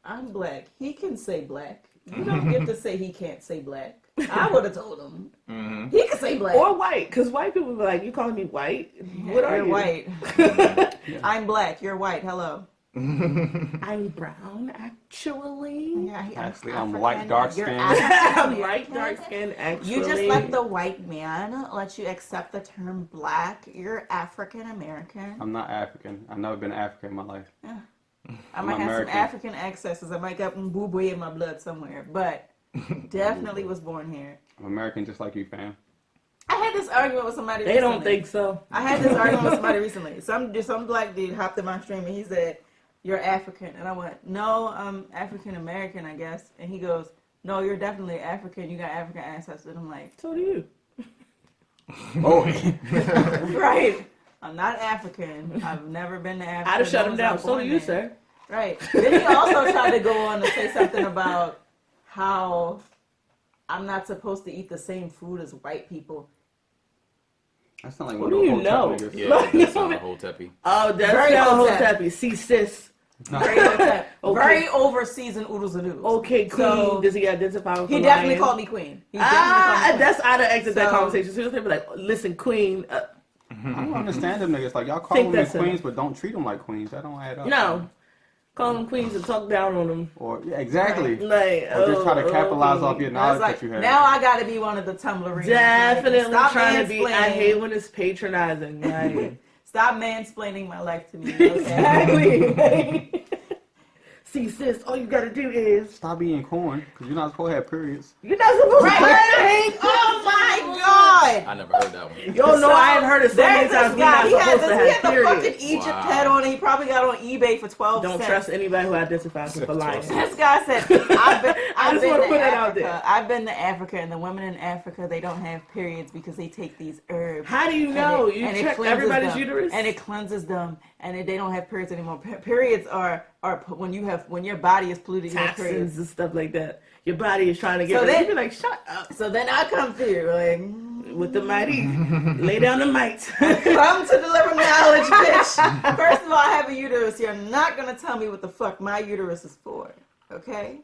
I'm black. He can say black. You don't get to say he can't say black. I would have told him. Mm-hmm. He can say black. Or white, because white people be like, "You calling me white? What are You're you?" white. I'm black. You're white. Hello. I'm brown, actually. Yeah, Actually, I'm white, dark You're skinned. I'm light, dark skin, actually. You just let the white man let you accept the term black. You're African American. I'm not African. I've never been African in my life. I might have American. some African ancestors. I might got mbubwe in my blood somewhere, but definitely was born here. I'm American just like you, fam. I had this argument with somebody. They don't think so. I had this argument with somebody recently. Some black dude hopped in my stream and he said, "You're African," and I went, "No, I'm African American, I guess." And he goes, "No, you're definitely African. You got African ancestors." And I'm like, So do you. Oh, right. I'm not African. I've never been to Africa. I'd have shut No him down. one's So do born you, there. sir. Right. Then he also tried to go on to say something about how I'm not supposed to eat the same food as white people. that's not like What one do of you those know? hotel niggas. Yeah, that sounds a whole teppy. Oh, that's Very not a whole upset. tappy. See, sis. Very upset. Okay. Very over-seasoned oodles and noodles. Okay, queen. So, Does he identify with he a definitely lion? called me queen. He definitely called me queen. That's I'd have exited that So- conversation. So he was like, "Listen, queen." I don't understand them niggas. Like, y'all call Think women that's queens, it. but don't treat them like queens. That don't add up. No, call them queens and talk down on them. Or, yeah, exactly. Like, Or just try to capitalize okay. off your I knowledge was like, that you have. now I got to be one of the Tumblr Definitely Stop trying to be. I mansplaining. hate when it's patronizing. Like, Stop mansplaining my life to me. Okay? exactly. See, sis, all you gotta do is Stop eating corn, because you're not supposed to have periods. you're not supposed to. Right. Oh my God. I never heard that one. Yo, no, I ain't heard heard it so many There's this times. We're guy. not He had supposed this. to He have had the fucking periods. Egypt Wow. hat on. And he probably got on eBay for 12 Don't cents. trust anybody who identifies with a lion. This guy said, "I've been, I I've just been wanna to put that out Africa. there. I've been to Africa, and the women in Africa they don't have periods because they take these herbs. How do you And know? it- You and it check cleanses everybody's them. uterus? and it cleanses them, and they don't have periods anymore. Periods are when your body is polluted. You have periods. Toxins and stuff like that. Your body is trying to get So rid of it. then- You be like, shut up. So then I come through like. With the mighty. Lay down the might. Come to deliver knowledge, bitch. First of all, I have a uterus. You're not gonna tell me what the fuck my uterus is for, okay?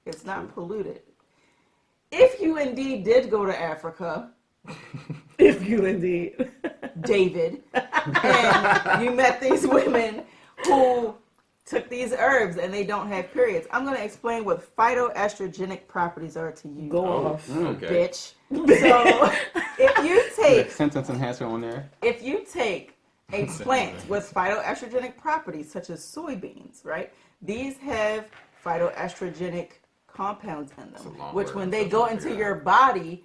It's not polluted. If you indeed did go to Africa, If you indeed. David, and you met these women who took these herbs and they don't have periods, I'm gonna explain what phytoestrogenic properties are to you, Go off. Okay. bitch. So if you take Sentence enhancer on there. if you take a plant with phytoestrogenic properties such as soybeans, right? These have phytoestrogenic compounds in them, long which word. when I'm they still go trying to into figure your body,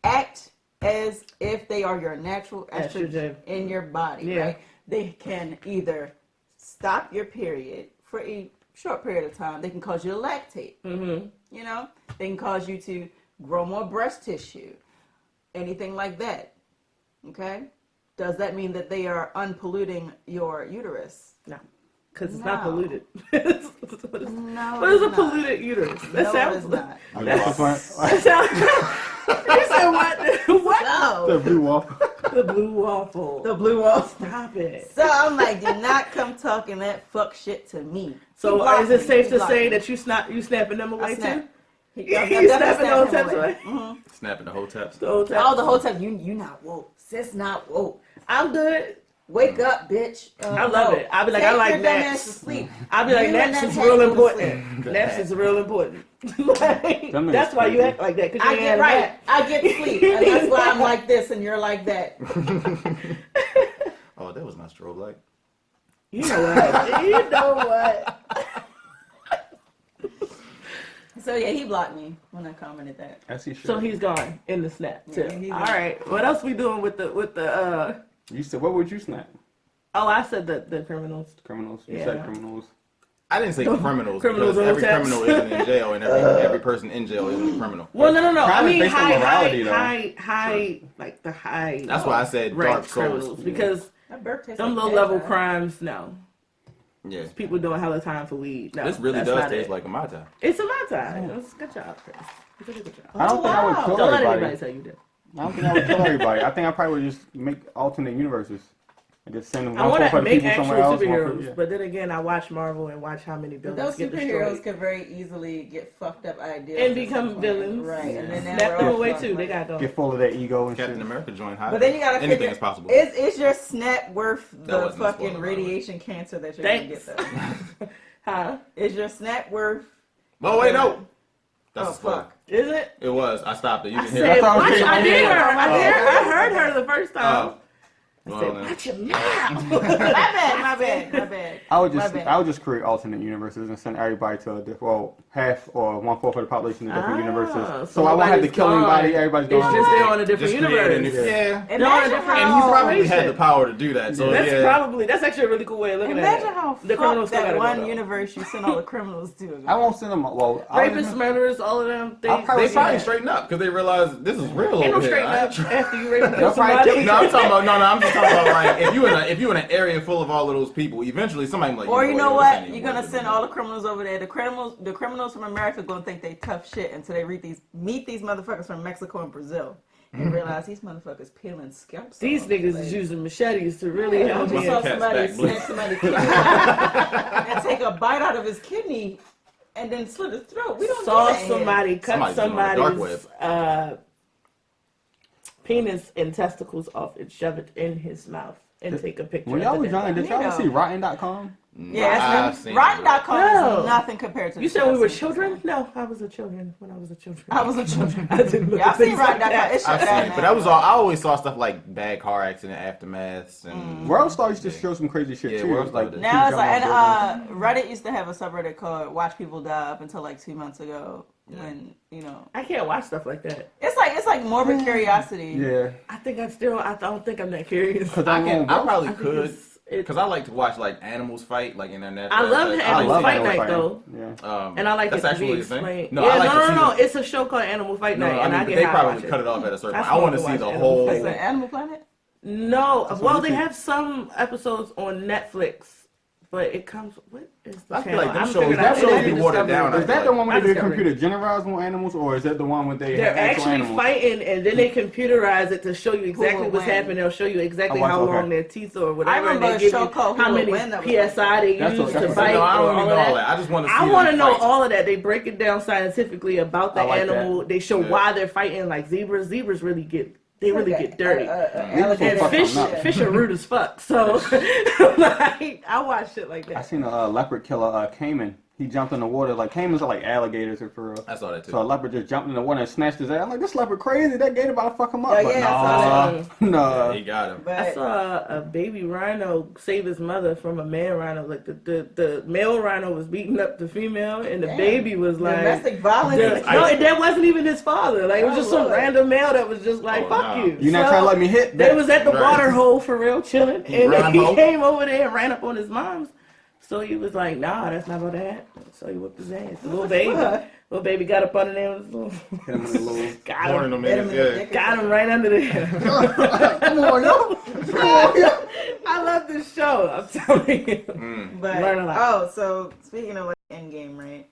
act as if they are your natural estrogen Estrogen. in your body, Yeah. right? They can either stop your period for a short period of time. They can cause you to lactate. Mm-hmm. You know, they can cause you to grow more breast tissue, anything like that. Okay? Does that mean that they are unpolluting your uterus? No. Because it's not No. polluted. No, What is a it's not. polluted uterus? That No, sounds it is not. That sounds. You said what? What? The No, blue wall. The blue waffle. the blue wall. Stop it. So I'm like, do not come talking that fuck shit to me. He So blocked is it me. safe He to blocked say me. that you snapping them away I too? snapped. You I'm definitely snapping those snapping taps him away? Mhm. Snapping the whole taps. The old Oh, the taps? whole time you not woke. Sis not woke. I'm good. Wake up, bitch. I love it. I'll be like, Take I like your dumb naps. ass to sleep. I'll be like, You and naps that is hat real go to important. Naps is real important. Like, Them niggas that's why you crazy. act like that. Cause you I ain't get had a right. nap. I get sleep, and that's why I'm like this, and you're like that. Oh, that was my strobe light. You know what? You know what? So yeah, he blocked me when I commented that. As he should. So he's gone in the snap too. Yeah, he's All gone. right. What else we doing with the You said, what would you snap? Oh, I said the criminals. Criminals. You Yeah. said criminals. I didn't say criminals, Criminals because on every taps. criminal isn't in jail, and every person in jail isn't a criminal. Well, no. I Crime is mean based on morality, though. high, like the high. That's why I said dark ranked souls. criminals because That burp tastes them like low level bad, crimes, no. Yeah. People doing hella time for weed. No, This really that's does not taste it. like a Mata. It's a my time. It's a good job, Chris. You did a good job. I don't think I would wow. kill Don't let everybody. anybody tell you that. I don't think I would kill everybody. I think I probably would just make alternate universes. And just send I one want for to the make people actual somewhere else. one for- superheroes, yeah. but then again, I watch Marvel and watch how many But buildings those get superheroes destroyed could very easily get fucked up ideas and at become some point. villains. right? And then Snap them away too. They got to go. Get full of their ego and Captain shit. America joined high. But then you gotta Anything figure, is possible. Is your snap worth That the wasn't a fucking spoiler, by the way. radiation cancer that you're Thanks. gonna get though? Huh? Is your snap worth? Oh wait, no. That's Oh a spoiler. fuck! Is it? It was. I stopped it. You I didn't hear said, it. what I was watch. saying. I did her. I Oh. heard her the first time. Oh. I Well, said, then. watch your mouth. My bad. I would My just, bad. I would just create alternate universes and send everybody to a different, well, half or 1/4 of the population to different Ah, universes. so So I won't have to nobody's kill gone. anybody. Everybody's It's going. just they're on a different Just create a new. universe. Yeah. They're on a different And he probably had situation. the power to do that. So That's yeah. that's actually a really cool way of looking Imagine at it. how The criminals fucked still that gotta go, one though. universe you sent all the criminals to. I won't send them. Well, Rapists, murderers, all of them. I'll probably They probably straight. straighten up because they realize this is real Ain't no over here. straighten I up ain't trying- after you rape and kill They'll probably somebody. kill No, I'm talking about I'm just talking about like if you in an area full of all of those people, eventually somebody be like, Or you know this what? ain't even You're gonna worth it send no all the more. criminals over there. The criminals from America gonna think they tough shit until they meet these motherfuckers from Mexico and Brazil and realize these motherfuckers peeling scalps. These off. niggas Like, is using machetes to really yeah, help you me. saw Cat's somebody back blue. snatch somebody's kidney and take a bite out of his kidney and then slit his throat. We don't Saw do that here. somebody cut Somebody's been on the dark somebody's penis and testicles off and shove it in his mouth and take a picture. When y'all of was it. young, did y'all ever see Rotten.com? Yeah, I've seen Rotten.com No. is nothing compared to. You the said shit we I've were seen. children? No, I was a children when I was a children. I was a children. I didn't look Yeah, I've at seen things like Rotten.com. that. It's I've shut seen down it, now. but that was all. I always saw stuff like bad car accident aftermaths and Worldstar used to show some crazy shit Yeah, too. It was Worldstar like did. Now it's people like, jumping off buildings. and Reddit used to have a subreddit called "Watch People Die" up until like 2 months ago. Yeah. When I can't watch stuff like that. it's like like morbid curiosity. Yeah. I think I don't think I'm that curious. Because I probably I think could. it's- Because I like to watch like animals fight, like in their natural. I love habitat. Animal Fight Animal Night Fighting. though. Yeah. And I like that's it to actually be a thing. explained. No, Yeah, I like to see no. the- It's a show called Animal Fight No, Night, I and mean, I but get they high probably watching. cut it off at a certain That's point. I want to why I see the watch whole. Animal Is Fight it Animal Planet? No, That's well on they YouTube. have some episodes on Netflix, but it comes. What is the I feel channel? like them I'm shows- figuring that out- shows it be is watered Discovery. down, I Is that the one where Not they do Discovery. computer generalized animals, or is that the one where they They're have actual actually animals? fighting, and then they computerize it to show you exactly will what's win. happening. They'll show you exactly I watch- how okay. long their teeth are, or whatever. I remember and a they give show you called how Who Will many Win that was PSI they That's use what- to that's bite No, I or don't all even of know that. all that. I just want to see. I want to them know fight. all of that. They break it down scientifically about the I like that. animal. They show Yeah. why they're fighting. Like zebras really get dirty. Alligator. And Fuck fish, them up. fish are rude as fuck. So, like, I watch shit like I that. seen a leopard killer, Cayman. He jumped in the water. Like, caimans are like alligators for real. I saw that too. So a leopard just jumped in the water and snatched his ass. I'm like, this leopard crazy. That gator about to fuck him up. Yeah, But yeah, I saw no. He got him. I But saw a baby rhino save his mother from a male rhino. Like the male rhino was beating up the female, and the Damn. baby was like, domestic violence. no, that wasn't even his father. Like it was Oh, just some Lord. random male that was just like, Oh, fuck nah. you. You're not So, trying to let me hit They that. was at the Right. water hole for real chilling, He and ran he home? came over there and ran up on his mom's. So he was like, nah, that's not about to happen. So he whipped his ass. The little baby got up under there and was Hit him in the little... got Warning him. them Hit him niggas, in the yeah. dick. Got him right under there. Come on, yo. Come on, yo. I love this show. I'm telling you. But Learn a lot. oh, so speaking of like Endgame, right?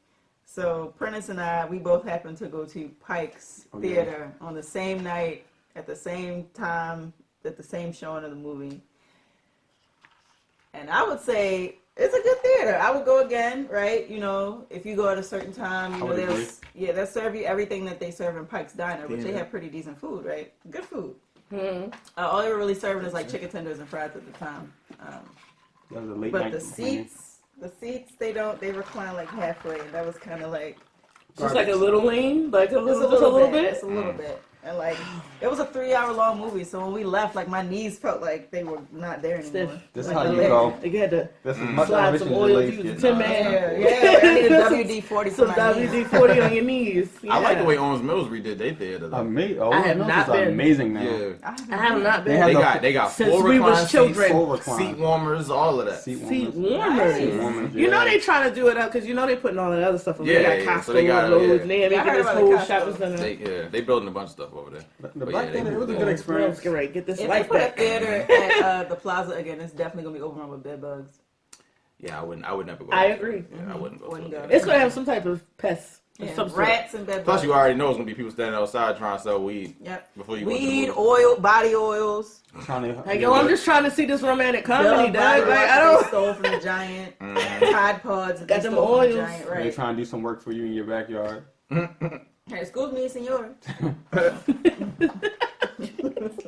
So Prentice and I, we both happened to go to Pike's Oh, yeah. Theater on the same night, at the same time, at the same showing of the movie. And I would say it's a good theater. I would go again, right? You know, if you go at a certain time, you I know, would agree. they'll serve you everything that they serve in Pike's Diner, which they Yeah. have pretty decent food, right? Good food. Mm-hmm. All they were really serving is like chicken tenders and fries at the time. That was a late But night. the seats, they recline like halfway, and that was kind of like Just like a little lean, like just a just little bit, bit. just a little bit, and like it was a 3-hour long movie. So when we left, like my knees felt like they were not there Stiff. anymore. This is Like, how the you leg- go. You had to This is much slide elevation some as oil. the You ladies was a get. tin man. Yeah. I needed WD-40 for Some my knees. WD-40 on your knees. I like the Yeah. way Owens Mills redid their theater though. Oh, I have no, not this is been. amazing now. Yeah. I have not They been. have They got Since full we recline was children. seats, Full recline. seat warmers, all of that. Seat Seat warmers. warmers. Nice. Warmers, You know yeah. they trying to do it up because you know they putting all that other stuff over Yeah, there. They yeah, got Costco so they got- loads, yeah. and they're Yeah, I making heard this about whole the Costco. shopping center. They building a bunch of stuff over there. The But Black yeah, Theater, they it was a moved good it. experience. Get ready, get this If they life put a back. theater at the Plaza again, it's definitely gonna be overrun with bed bugs. Yeah, I would never go. I there. agree. Yeah, I wouldn't go. Wouldn't to go. it. It's gonna have some type of pest of Yeah, some sort. rats and bed Plus, bugs. you already know it's gonna be people standing outside trying to sell weed Yep. before you go to the Weed, movie. oil, body oils. Trying to, Like, yo, I'm just trying to see this romantic comedy, Body dog. Like, wash I they don't. stole from the Giant. Mm-hmm. Tide pods that Got they them stole from oils. the Giant. They're Right. trying to do some work for you in your backyard. Hey, excuse me, senor.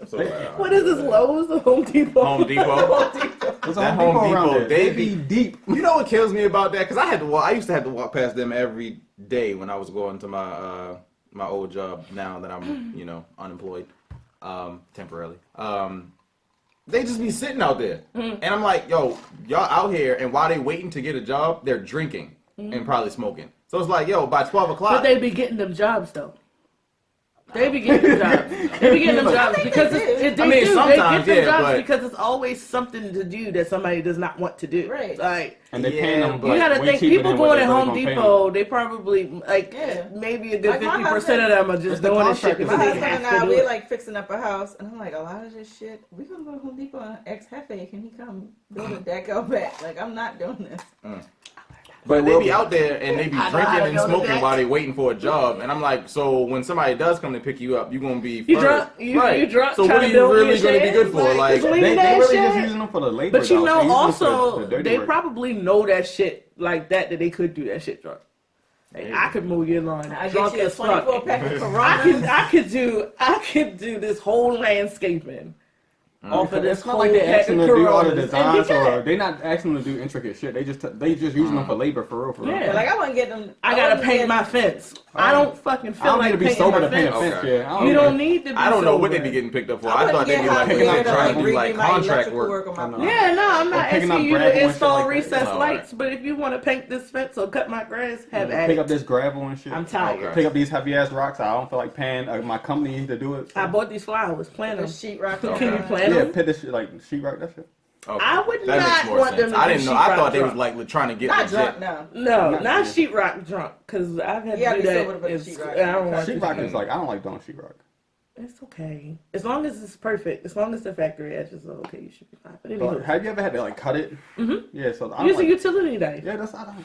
So, What is this, Lowe's or Home Depot? Home Depot. There's a That Home Home Depot around Depot, there. they They be be- deep. You know what kills me about that? Because I had to walk. I used to have to walk past them every day when I was going to my my old job. Now that I'm unemployed temporarily. They just be sitting out there, and I'm like, yo, y'all out here, and while they waiting to get a job, they're drinking and probably smoking. So it's like, yo, by 12 o'clock. But they be getting them jobs though. They be getting them jobs. They be getting them jobs because they I mean, do. sometimes, they get them yeah, jobs but- because it's always something to do that somebody does not want to do. Right. Like, And they Yeah, paying them but you gotta way think cheaper people than what going they at really Home gonna pay Depot, they probably like Yeah. maybe a good Like my 50% husband- of them are just It's the doing this shit contractors. My because they husband have and I, to do we it. like fixing up a house, and I'm like, a lot of this shit, we gonna go to Home Depot and ex Hefe, can he come build a deck out back? Like, I'm not doing this. But they be out there and they be I know how drinking to and build a smoking deck. while they waiting for a job, and I'm like, so when somebody does come to pick you up, you gonna be You first. drunk? You drunk? So trying what to are you build me really a gonna be shed? good for? Like, just leave They that really shit. just using them for the labor. But you though. know, They using them for also the dirty they work. probably know that shit like that they could do that shit drunk. Like, I could mow your lawn I drunk get you a as 24 fuck. pack of I Corona. could do this whole landscaping off of this It's not whole like they pack asking of them to do all the Coronas. designs, And or they not asking them to do intricate shit. They just using them for labor, for real, for real. Yeah. But like I wouldn't get them. I gotta wouldn't paint get- my fence. I don't fucking I feel don't like need to be painting sober my to paint a fence. fence. Okay. Yeah, You don't need to be I don't know what they sober. be getting picked up for. I I thought wouldn't they'd get be high like picking up there to trying like to do like redo my contract electrical work. work on my I know. place. Yeah, no, I'm not picking asking up you to gravel and shit install like that. recessed Oh, lights, but if you want to paint this fence or cut my grass, have at Pick up it. this gravel and shit. I'm tired. Okay. Pick up these heavy ass rocks. I don't feel like paying my company to do it. I bought these flowers. Plant The them. sheetrock. Can you Okay. plant Yeah, them? pit this shit like sheetrock that shit. Okay. I would That not makes more want sense. them to I be didn't know. I sheetrock thought they was drunk. like trying to get Not legit. drunk now. No, Not- not yeah. sheetrock drunk, because I've had Yeah, to I'd do be sober that. for the It's, sheetrock. I don't want to. Sheetrock is like I don't like doing sheetrock. It's okay. As long as it's perfect. As long as the factory edges are okay, you should be fine. But But anywho, have you ever had to like cut it? Mhm. Yeah, so I don't use a like, utility knife. yeah, that's I don't.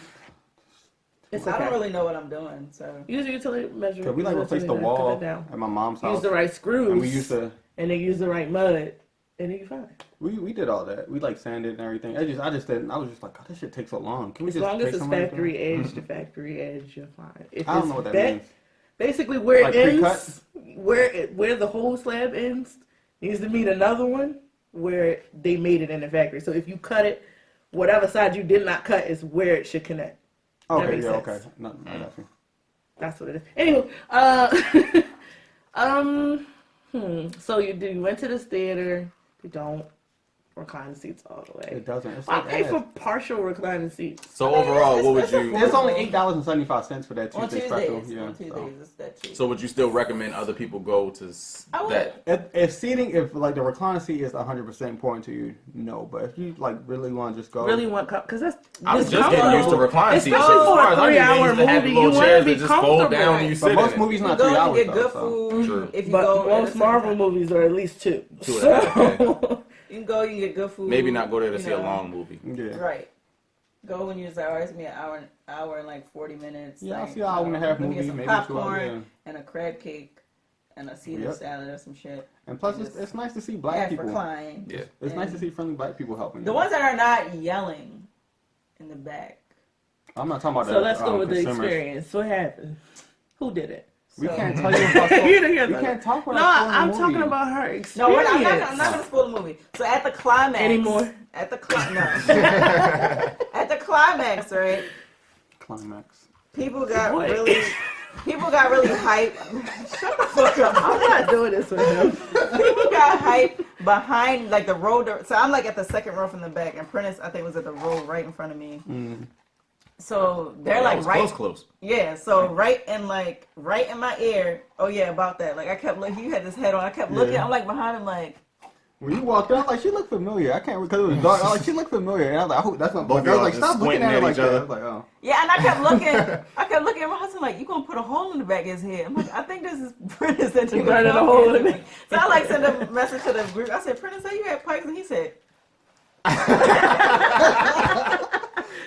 It's I okay. don't really know what I'm doing, so. Use a utility measure. Cause we like replaced the utility knife, cut wall it down. at my mom's Use house, the right screws. and we used to and then use the right mud, and then you're fine. we did all that. We like sanded and everything. I just didn't. I was just like, God, this shit takes so long. Can we As just long as take it's some of factory everything? edge to factory edge, you're fine. If I don't it's know what that back- means. Basically, where Like it pre-cut? ends, where the whole slab ends, needs to meet another one where they made it in the factory. So if you cut it, whatever side you did not cut is where it should connect. Okay, makes yeah, sense. okay. No, I got you. That's what it is. Anyway, so you went to this theater. You don't recline seats all the way. It doesn't. It's I like pay ass. for partial reclining seats. So overall, what would it's a you? It's only $8.75 for that On Tuesday special. Tuesdays. Yeah. On Tuesdays, it's that cheap. So would you still recommend other people go to I would. that? If seating, if like the recliner seat is 100% important to you, no. But if you like really want to just go, Really want because that's I'm it's just getting used to comfortable. reclining seats. Especially As for far a as I knew, they 3-hour used to have movie, little you wanna chairs be that just fold comfortable. down and you but sit most in it. movies You not go 3 and hours get though. good So. food. True. If you But go, most Marvel movies are at least 2. 2.5, You can go, you can get good food. Maybe not go there to you see a know. long movie. Yeah. Right. Go when you're like, it's me an hour and like 40 minutes. Yeah, I like, see an hour and a half let me get movie, some maybe 2 hours. popcorn Yeah. and a crab cake and a Caesar Yep. salad or some shit. And plus, it's nice to see black Half people. recline. Yeah. It's nice to And see friendly black people helping. the you. ones that are not yelling in the back. I'm not talking about So that. let's go with the consumers. experience. What happened? Who did it? We So- can't tell you about. You didn't hear We that. can't talk No, about. I'm talking about her No, experience. I'm not gonna spoil the movie. So at the climax, Anymore? At the at the climax, right? climax. People got Boy. really hyped. Shut the fuck up. I'm not doing this with him. People got hyped behind like the row. So I'm like at the second row from the back, and Prentice I think was at the row right in front of me. So they're like right, close. yeah. So right in my ear. Oh yeah, about that. Like I kept looking. You had this head on. I kept looking. Yeah. I'm like behind him, like. When you walked out, like she looked familiar. I can't because it was dark. I was like she looked familiar, and I was like, oh, that's not. Both I was y'all like, just stop looking squinting at her at like each that. I other. was like, oh. Yeah, and I kept looking at my husband like, you gonna put a hole in the back of his head. I'm like, I think this is Prentice that you Burning a hole in it. So I like sent a message to the group. I said, Prentice, say you had pipes, and he said,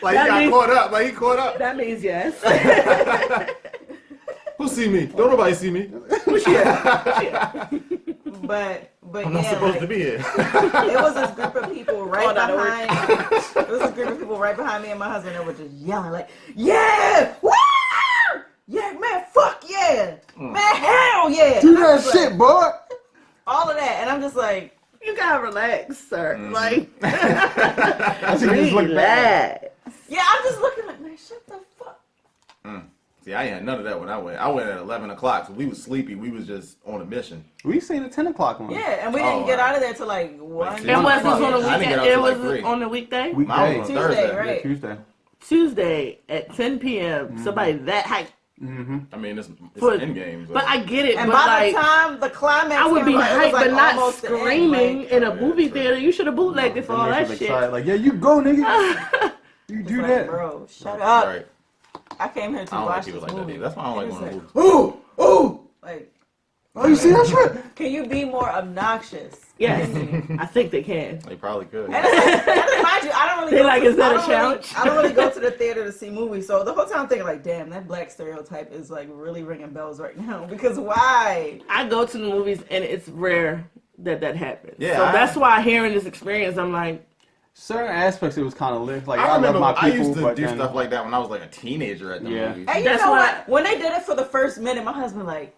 Like That he got means- caught up. Like he caught up. That means yes. Who see me? Don't nobody see me. but I'm not yeah, supposed like, to be here. it was this group of people right Oh, that'll work. behind. It was this group of people right behind me and my husband that were just yelling like, yeah, woo! Yeah, man, fuck yeah, man, hell yeah. Do And I'm that just shit, like, boy. all of that, and I'm just like, You gotta relax, sir. Like, I see you just look back. relax. yeah, I'm just looking like, man, shut the fuck. See, I ain't had none of that when I went. I went at 11 o'clock, so we was sleepy. We was just on a mission. We seen a 10 o'clock one. Yeah, and we didn't Oh, get alright. out of there till like 1. see, And was this on a I didn't get weekend? out It till like was 3. on a weekday? Mine Weekday. was on Tuesday, Thursday. right? Yeah, Tuesday. Tuesday at 10 p.m. Somebody that hype. I mean, it's For- Endgame. But I get it. And but by like, the time the climax I would came be around, it was, hyped, like, but not almost the end, screaming like, in a yeah, movie true. theater. You should have bootlegged for all Them that niggas was shit. excited, like, yeah, you go, nigga. You it's do like, that. bro, shut up. Right. I came here to I don't like watch people this like that. movie. Either. That's why I don't like And going to it's movies. Ooh, ooh. like, Oh, you see that shit? can you be more obnoxious? Yes, I think they can. They probably could. And mind you, I don't really. They go like, to, is that I a don't challenge? Really, I don't really go to the theater to see movies, so the whole time I'm thinking like, damn, that black stereotype is like really ringing bells right now. Because why? I go to the movies and it's rare that happens. Yeah, So I- that's why hearing this experience, I'm like, Certain aspects it was kind of lit. Like I I, remember love my I people, used to but do then, stuff like that when I was like a teenager at the Yeah. movies. And you That's know why- what? When they did it for the first minute, my husband like,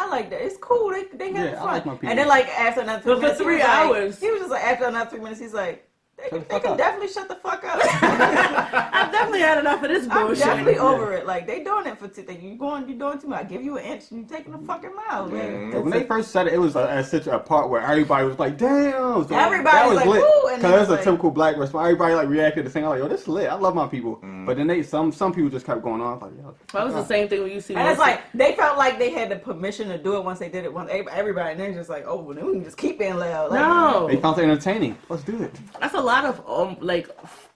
I like that. It's cool. They have Yeah, I fun. like my people. And then like after another 3 But for minutes, 3 he was hours. Like, he was just like after another 3 minutes, he's like, they Shut the can fuck up. definitely shut the fuck up. I've definitely had enough of this I'm bullshit. definitely over it. Like they doing it for you doing too much. I give you an inch and you taking a fucking mile. Man. When they first said it, it was such a part where everybody was like, "Damn!" So Everybody that was was like, lit. "Woo!" And Because then that's a like- typical black response. Everybody like reacted the same. I'm like, "Yo, this is lit. I love my people." But then some people just kept going on. Like, yo, That was the same thing when you see. And it's like they felt like they had the permission to do it once they did it. Once everybody, and they're just like, "Oh, well, then we can just keep being loud." Like, no, they found it entertaining. Let's do it. that's a lot of like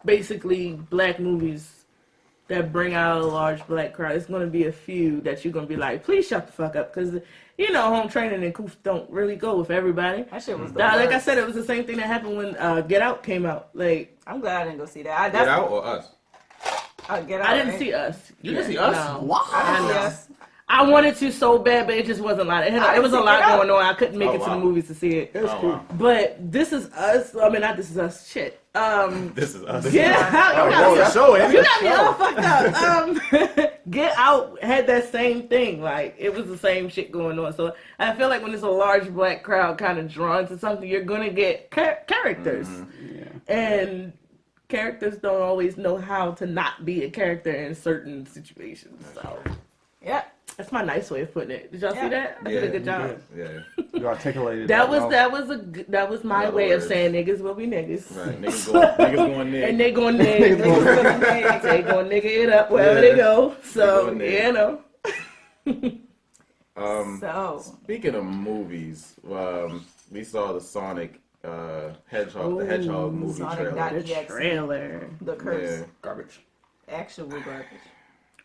basically black movies that bring out a large black crowd. It's going to be a few that you're going to be like, please shut the fuck up, because home training and coof don't really go with everybody. that shit was the Like I worst. said, it was the same thing that happened when Get Out came out. Like I'm glad I didn't go see that. Get Out or Us? Get Out. I didn't right? see Us. You didn't see Us? No. I didn't see know. Us. I wanted to so bad, but it just wasn't a lot. It was a lot going on. I couldn't make Oh, it to wow. the movies to see it. It was Oh, cool. wow. But This Is Us. I mean, not This Is Us. Shit. This is Us. Yeah. Oh, that show, ain't You it? got me all fucked up. Get Out had that same thing. Like, it was the same shit going on. So I feel like when there's a large black crowd kind of drawn to something, you're going to get characters. Yeah. And characters don't always know how to not be a character in certain situations. So Yeah. that's my nice way of putting it. Did y'all Yeah. see that? I did a good job. Yeah. You articulated That was well. that was my Another way of word. saying niggas will be niggas. Right. Niggas going there. And they going nigga. They going nigga it up wherever they go. So going there. you know. So Speaking of movies, we saw the Sonic Hedgehog, the Hedgehog movie Sonic trailer. Dot- The EXE. trailer. the curse, Yeah. Garbage. actual garbage.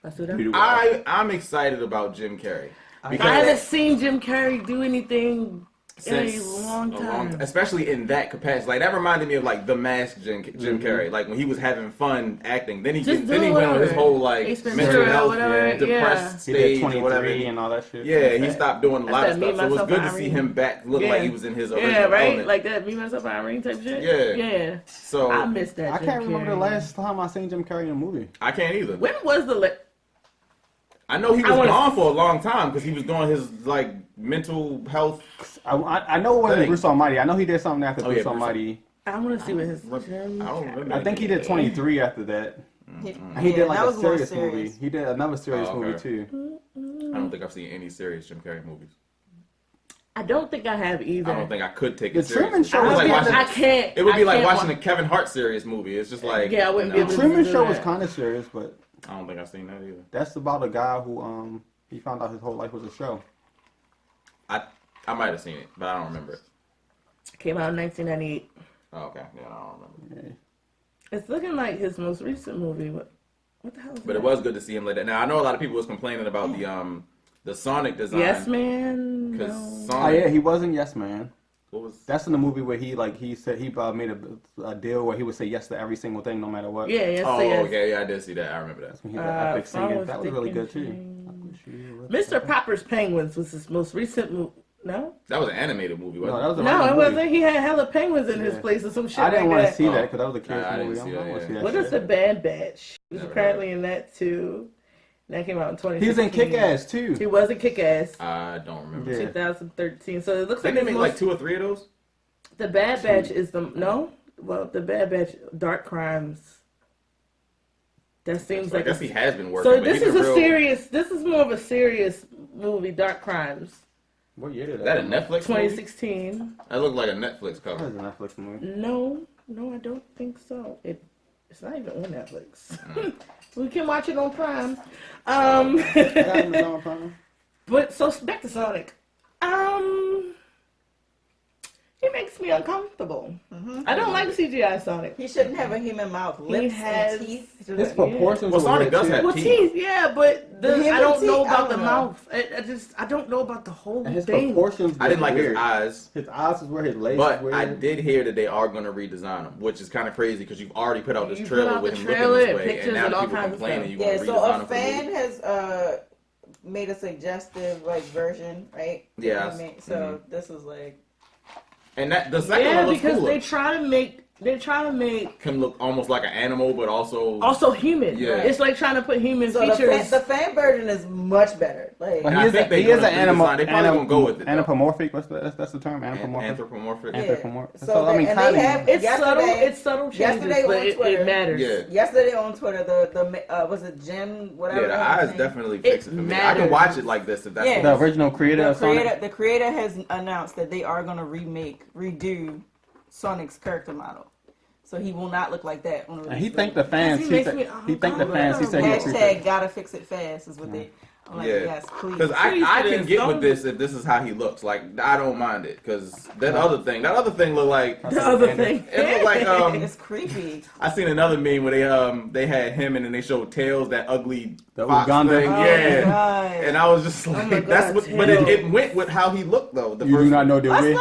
Let's do that. I'm excited about Jim Carrey I because haven't seen Jim Carrey do anything in a since long time. especially in that capacity. Like that reminded me of like The Masked Jim Carrey. Like when he was having fun acting, then he Just then he do went on his whatever. whole like Ace mental Ventura or health, whatever, depressed He did stage or 23 whatever. and all that shit. Yeah, he stopped doing a lot of That's that stuff. So it was Me, good to Myself, see Irene. him back looking Yeah. like he was in his original Yeah, right? element. Like that Me, Myself, Irene type shit? Yeah. Yeah. So I missed that. I Jim can't remember the Carrey. last time I seen Jim Carrey in a movie. I can't either. When was the I know he I was wanna- gone for a long time because he was doing his like mental health. I know it wasn't Thing. Bruce Almighty. I know he did something after Oh, yeah, Bruce Bruce Almighty. I want to see what his I don't remember. I think he did 23 after that. He, And he did like that a was more serious movie. He did another serious Oh, okay. movie too. I don't think I've seen any serious Jim Carrey movies. I don't think I have either. I don't think I could take The it seriously. Truman Show It was was like kinda- watching. I can't. It would be I like can't watching wa- a Kevin Hart serious movie. It's just like Yeah, I wouldn't be no. able to- Truman do Show was that. kind of serious, but I don't think I've seen that either. that's about a guy who he found out his whole life was a show. I might have seen it, but I don't remember it. Came out in 1998. Oh, okay, yeah, I don't remember. Yeah. It's looking like his most recent movie. What the hell is But that? it was good to see him like that. Now I know a lot of people was complaining about the Sonic design. Yes, man. Because No. Oh Sonic. yeah, he wasn't Yes Man. What was? That's in the movie where he said he made a deal where he would say yes to every single thing no matter what. Yeah, yes, Oh, yes. okay, yeah, I did see that. I remember that. He had that epic singing. Flowers, That was really Dick, good too. and I wish you would. Mr. Popper's Penguins was his most recent movie. No? That was an animated movie, wasn't No, that was a No, regular it movie. wasn't. He had hella penguins in his Yeah. place or some shit I didn't like want to that. see Oh. that because that was a kids Nah, I didn't movie. see I that, don't want to yeah. see that What shit. is The Bad Batch? He was Never apparently in that too. That came out in 2016. He was in Kick-Ass too. He was in Kick-Ass. I don't remember. Yeah. 2013. So it looks They like didn't his make like most- 2 or 3 of those. The Bad Batch is the no. Well, The Bad Batch, Dark Crimes. That seems I like guess he has been working. so. but This he's is a real- serious. This is more of a serious movie, Dark Crimes, What year did Is that a Netflix movie? 2016. That looked like a Netflix That cover. was a Netflix movie. No, I don't think so. It's not even on Netflix. We can watch it on Prime. Amazon Prime. But so back to Sonic. He makes me uncomfortable. I don't like CGI Sonic. He shouldn't have a human mouth, lips, has- and teeth. His proportions Well, were Sonic weird, does too. have Well, teeth. teeth, yeah, but The I human don't know teeth, I about don't the know. mouth. I don't know about the whole And his thing. proportions I didn't like weird. his eyes, His eyes was weird. His legs but was I weird. did hear that they are going to redesign him, which is kind of crazy because you've already put out this You put trailer out with the him trailer looking and this way, pictures and now and all people kinds of complaining you Yeah, want to so redesign a him for the fan movie. has made a suggestive version, right? Yeah. So this is like And that the second Yeah, one looks because cooler. they try to make They're trying to make can look almost like an animal, but also human. Yeah. It's like trying to put human So features. the fan version is much better. Like, But I he is, think a, they he is gonna an animal. redesign- they probably gonna go with it, though. Anthropomorphic. That's the term. Anthropomorphic. anthropomorphic. Yeah. Anthropomorphic. So I mean, and kind they of. have it's yesterday, subtle changes, yesterday but on it Twitter. matters. Yeah. Yesterday on Twitter, the was it Jim whatever? Yeah, the his eyes name? definitely fix it for me. I matters. can watch it like this if that's Yeah. what The original creator of Sonic. The creator has announced that they are going to redo Sonic's character model. So he will not look like that. On the And he release thanked the date. fans. He He, makes th- me- he thanked the oh, fans. He said he Hashtag appreciated it. gotta fix it fast is what they. I'm like, Yeah. yes, please. Because Please I do can this. get Don't- with this if this is how he looks. Like I don't mind it because that other thing looked like The other thing. it looked like It's creepy. I seen another meme where they had him and then they showed Tails, that ugly The fox Uganda. thing. Oh my Yeah. God. And I was just like, my that's God, what. But Tails. it went with how he looked though. The You first do not know the way.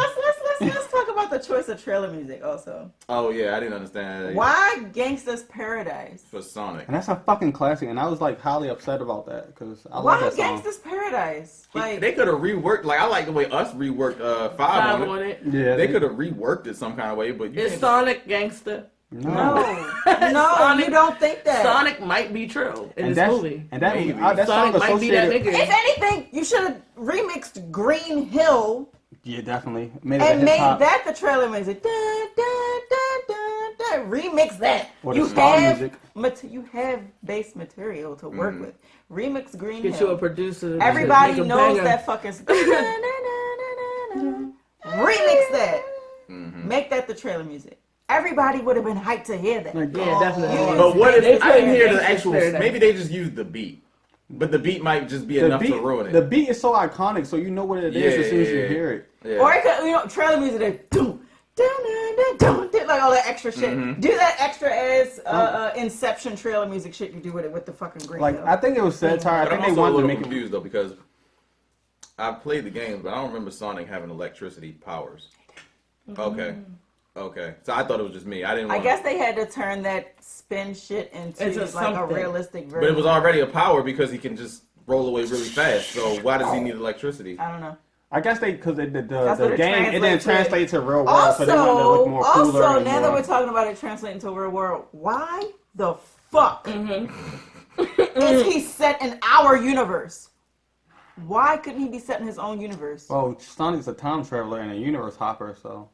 Let's talk about the choice of trailer music also. Oh yeah, I didn't understand that. Why Gangsta's Paradise? For Sonic? And that's a fucking classic. And I was like highly upset about that because I Why love that song. Gangsta's Paradise? Like, They could have reworked. Like I like the way us reworked five Five on on it. it. Yeah, They could have reworked it some kind of way, but you It's can't- Sonic gangster. no, Sonic- you don't think that. Sonic might be true in And this that's movie. and that Maybe. that Sonic song might be that associated. nigga. If anything, you should have remixed Green Hill Yeah, definitely made it and a made hip hop. that the trailer music. Da, da, da, da, da. Remix that. Or the You star have music. you have base material to work with. Remix Green Get you a Hill. producer. Everybody make a knows banger. that fucking. Remix that. Make that the trailer music. Everybody would have been hyped to hear that. Like, Yeah, definitely. Oh, But what if They I didn't put hear the Gangsta's actual? Paradise. Maybe they just used the beat, but the beat might just be the enough beat, to ruin it. the beat is so iconic, so you know what it is Yeah, as soon as you yeah. hear it. Yeah. Or it could, trailer music that like all that extra shit. Do that extra ass Inception trailer music shit you do with it with the fucking green. Like Hill. I think it was satire. I But I'm think they also a wanted to little make it. confused though because I've played the games, but I don't remember Sonic having electricity powers. Okay. So I thought it was just me. I didn't. I Want guess they had to turn that spin shit into Into like a something. realistic version. But it was already a power because he can just roll away really fast. So why does he need electricity? I don't know. I guess because the That's what it game it didn't translates translate to real world, so they wanted to look more cooler. Also, and now that more- we're talking about it translating to real world, why the fuck is he set in our universe? Why couldn't he be set in his own universe? well, Sonic's a time traveler and a universe hopper, so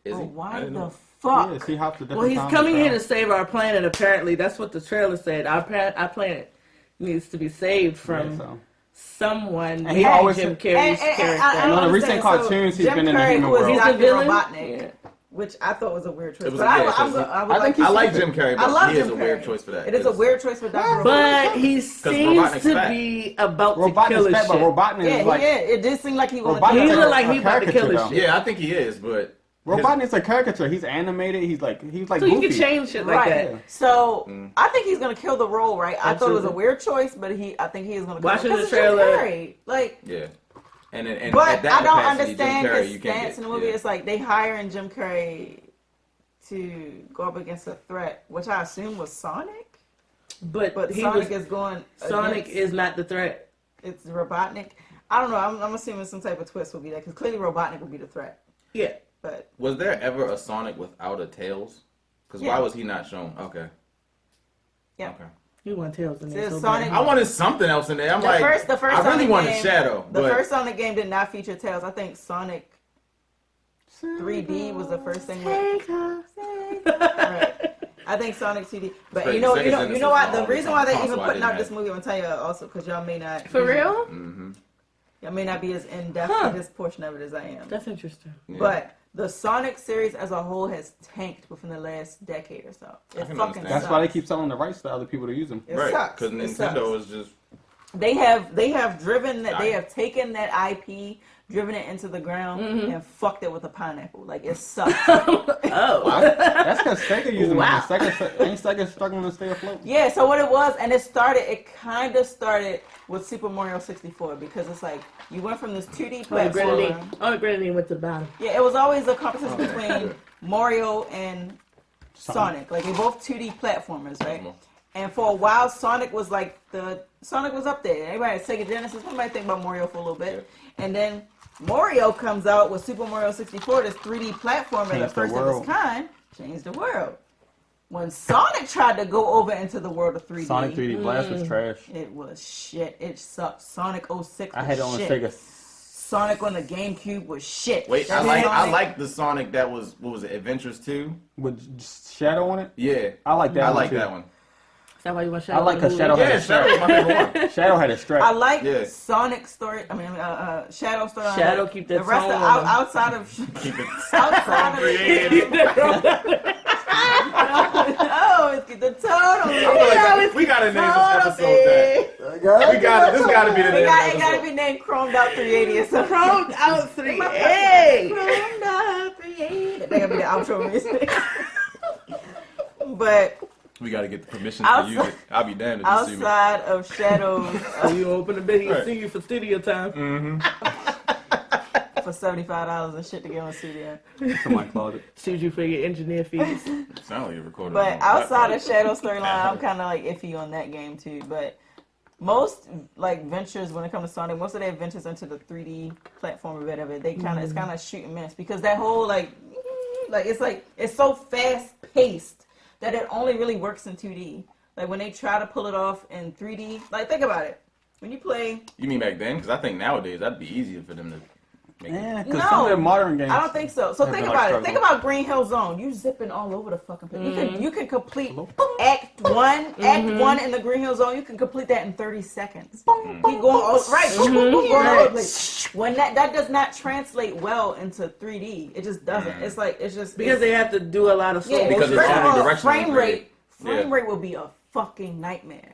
Is he? Oh, I why didn't the know. fuck? yes, he hops to different. Well, he's times coming and here to stuff. save our planet. Apparently, that's what the trailer said. Our planet needs to be saved from Yeah, so. someone. And he maybe always- Jim Carrey's character. I don't On the recent understand. cartoons, he's Jim been in the Carrey, human who was world. He's Dr. the villain. Robotnik, Yeah. which I thought was a weird choice. It was- But yeah, I 'cause would I think like I like Jim Carrey, I but love he is Jim a weird Carrey. choice for that. It is a weird choice for Dr. Robotnik. But he seems Robotnik's to fat. be about to Robotnik's kill his fat, but shit. Robotnik Yeah, is like it did seem like he was. Robotnik's He like look like a he about to kill caricature, his though. shit. Yeah, I think he is, but Robotnik's a caricature. He's animated. He's like So goofy. you can change shit like Right. that. So I think he's gonna kill the role, right? I thought it was a Absolutely. weird choice, but I think he is gonna kill Watching it. the 'Cause it's Jim trailer- Carrey. Like, yeah. And but at that I don't capacity, understand Jim Carrey, his you can't stance get, in the movie. yeah. It's like they hiring Jim Carrey to go up against a threat, which I assume was Sonic. But he Sonic was, is going. Sonic against- is not the threat. It's Robotnik. I don't know. I'm assuming some type of twist will be there because clearly Robotnik will be the threat. Yeah. But Was there ever a Sonic without a Tails? Because Yeah. why was he not shown? Okay. Yeah. Okay. You want Tails in there Says so Sonic- bad. I wanted something else in there. I'm the like, first I really Sonic wanted game, Shadow, The but first Sonic game did not feature Tails. I think Sonic 3D was the first thing. Right. I think Sonic 2D. But Sega- you know Sega Genesis what? The was reason on why the they're even console I putting out didn't this have. movie, I'm gonna tell you also because y'all may not. For real? Mm-hmm. Y'all may not be as in depth Huh. in this portion of it as I am. That's interesting. Yeah. But the Sonic series as a whole has tanked within the last decade or so. It can fucking understand. sucks. That's why they keep selling the rights to other people to use them. It right, sucks. because It sucks. Nintendo is just They have driven that. They Dying. have taken that IP, driven it into the ground, and fucked it with a pineapple. Like it sucks. Oh. That's because Sega using Wow. them. Ain't Sega struggling to stay afloat? Yeah, so what it was, and it kind of started with Super Mario 64 because it's like you went from this 2D Oh, the grenadine. platform. Oh, the grenadine went to the bottom. Yeah, it was always a competition between Mario and Sonic. Like they're both 2D platformers, right? And for a while, Sonic was up there. Everybody had Sega Genesis. We might think about Mario for a little bit, and then Mario comes out with Super Mario 64, this 3D platformer, the Changed the first of world. its kind. changed the world. When Sonic tried to go over into the world of 3D, Sonic 3D Blast was trash. it was shit. It sucked. Sonic 06 I had it was on shit. Sega. Sonic on the GameCube was shit. Wait, That I like the Sonic that was, what was it, Adventures 2? With Shadow on it? Yeah. I like that I one like too. that one. Is that why you want I like because Shadow had Yeah, a strap. Shadow was my favorite one. Shadow had a strap. I like Yeah. Sonic story. I mean, Shadow story. Shadow, keep that the rest tone of on them. outside of Keep it outside of oh, it's the tone. we gotta name this episode that. This gotta be the name of the It gotta episode. be named Chromed Out 380 or something. Chromed Out 380. Chromed Out 380. That gotta be the outro music. But We gotta get the permission to use it. I'll be damned if you sue me. outside of Shadows So you open the bid, he'll Right. sue you for studio time. for $75 and shit to get on studio. Somebody closet. Sued you for your engineer fees. Sound like you recorded. But outside of Shadow storyline, I'm kind of like iffy on that game too. But most like ventures when it comes to Sonic, most of their ventures into the 3D platform or whatever, they kind of it's kind of shoot and miss because that whole like it's so fast paced that it only really works in 2D. Like when they try to pull it off in 3D, like think about it. When you play, You mean back then? Because I think nowadays that'd be easier for them to make Yeah, it. because No. some of their modern games. I don't think so. So have think been, about like, it. Think struggling. about Green Hill Zone. You zipping all over the fucking place. You can complete Act 1 in the Green Hill Zone. You can complete that in 30 seconds. Keep going all, right. Keep going all over the place. When that does not translate well into 3D. It just doesn't. It's like it's just Because they have to do a lot of slow yeah. Because motion. it's First of only all, directional frame 3D. rate Yeah. will be a fucking nightmare.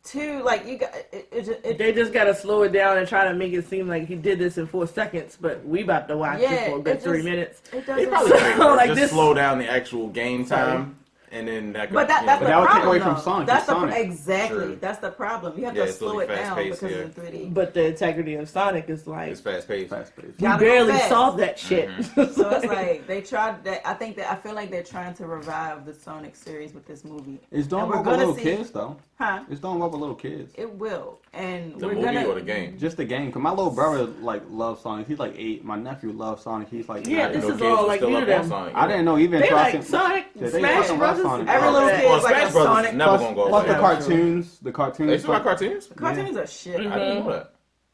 Two, like you got it They just gotta slow it down and try to make it seem like he did this in 4 seconds, but we about to watch Yeah, it for a good it 3 just- minutes. it They doesn't. probably could Like just this- slow down the actual game time, and then that. Could, But that's But the that would take problem, away from though. Sonic. That's It's the Sonic. exactly. True. That's the problem. You have Yeah, to it's slow really it down fast-paced, because yeah. it's in 3D. But the integrity of Sonic is like It's fast paced. Fast paced. we Gotta go barely fast. solved that shit. So it's like they tried that. I feel like they're trying to revive the Sonic series with this movie. It's doing And we're well with gonna little see- kids, though. Huh? It's doing well with little kids. It will, and The we're movie gonna. or the game? Just the game. Cause my little brother like loves Sonic. He's like 8. My nephew loves Sonic. He's like Yeah, 9. this No is kids all are like still new up to on them. Sonic. I didn't know even They trust like him. Sonic, Yeah, they Smash fucking love Brothers. Sonic. Every little Yeah. kid Well, is like Smash a Brothers Sonic. is never Plus, gonna go plus away. the cartoons. The They cartoons. still got cartoons? Cartoons are shit. I didn't know that.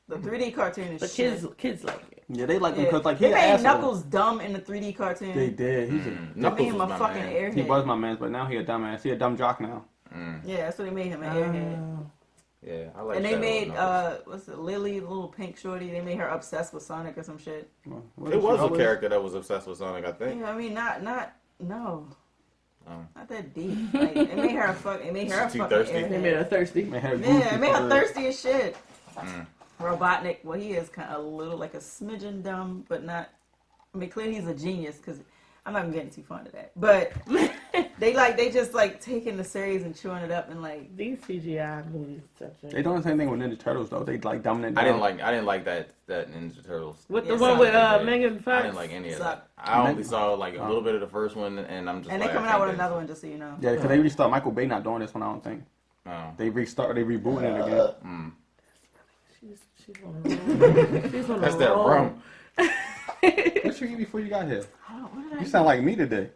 The 3D cartoon is The shit. kids like it. Yeah, they like him Yeah. because like they he's an made asshole. Knuckles dumb in the 3D cartoon. They did. He's They Knuckles made him was a my fucking man. airhead. he was my man, but now he a dumbass. He a dumb jock now. Yeah, that's what they made him an airhead. Yeah, I like. And they Shadow made Knuckles. what's it, Lily, the little pink shorty. They made her obsessed with Sonic or some shit. What It is was she a always- character that was obsessed with Sonic, I think. Yeah, I mean, not no, Oh. not that deep. Like, it made her a fuck. It made her a She's too fucking thirsty. They made her airhead. thirsty. Man, had Yeah, goofy it made her fur. thirsty as shit. Mm. Robotnik, well, he is kind of a little like a smidgen dumb, but not. I mean, clearly he's a genius because I'm not getting too fond of that. But they just like taking the series and chewing it up and like. These CGI movies. They doing the same thing with Ninja Turtles though. They like dumbing it down. I didn't like that Ninja Turtles. With the Yeah, one with Sonic, Megan I Fox. didn't like any of Suck. that. I only saw like a little bit of the first one, and I'm just. And like, they're coming I out with can't another one, just so you know. Yeah, because they restart. Michael Bay not doing this one. I don't think do it. Oh. they rebooting it again. Mm. She's on a roll. She's on a That's that roll. rum. What you eat before you got here? What did You sound like me today.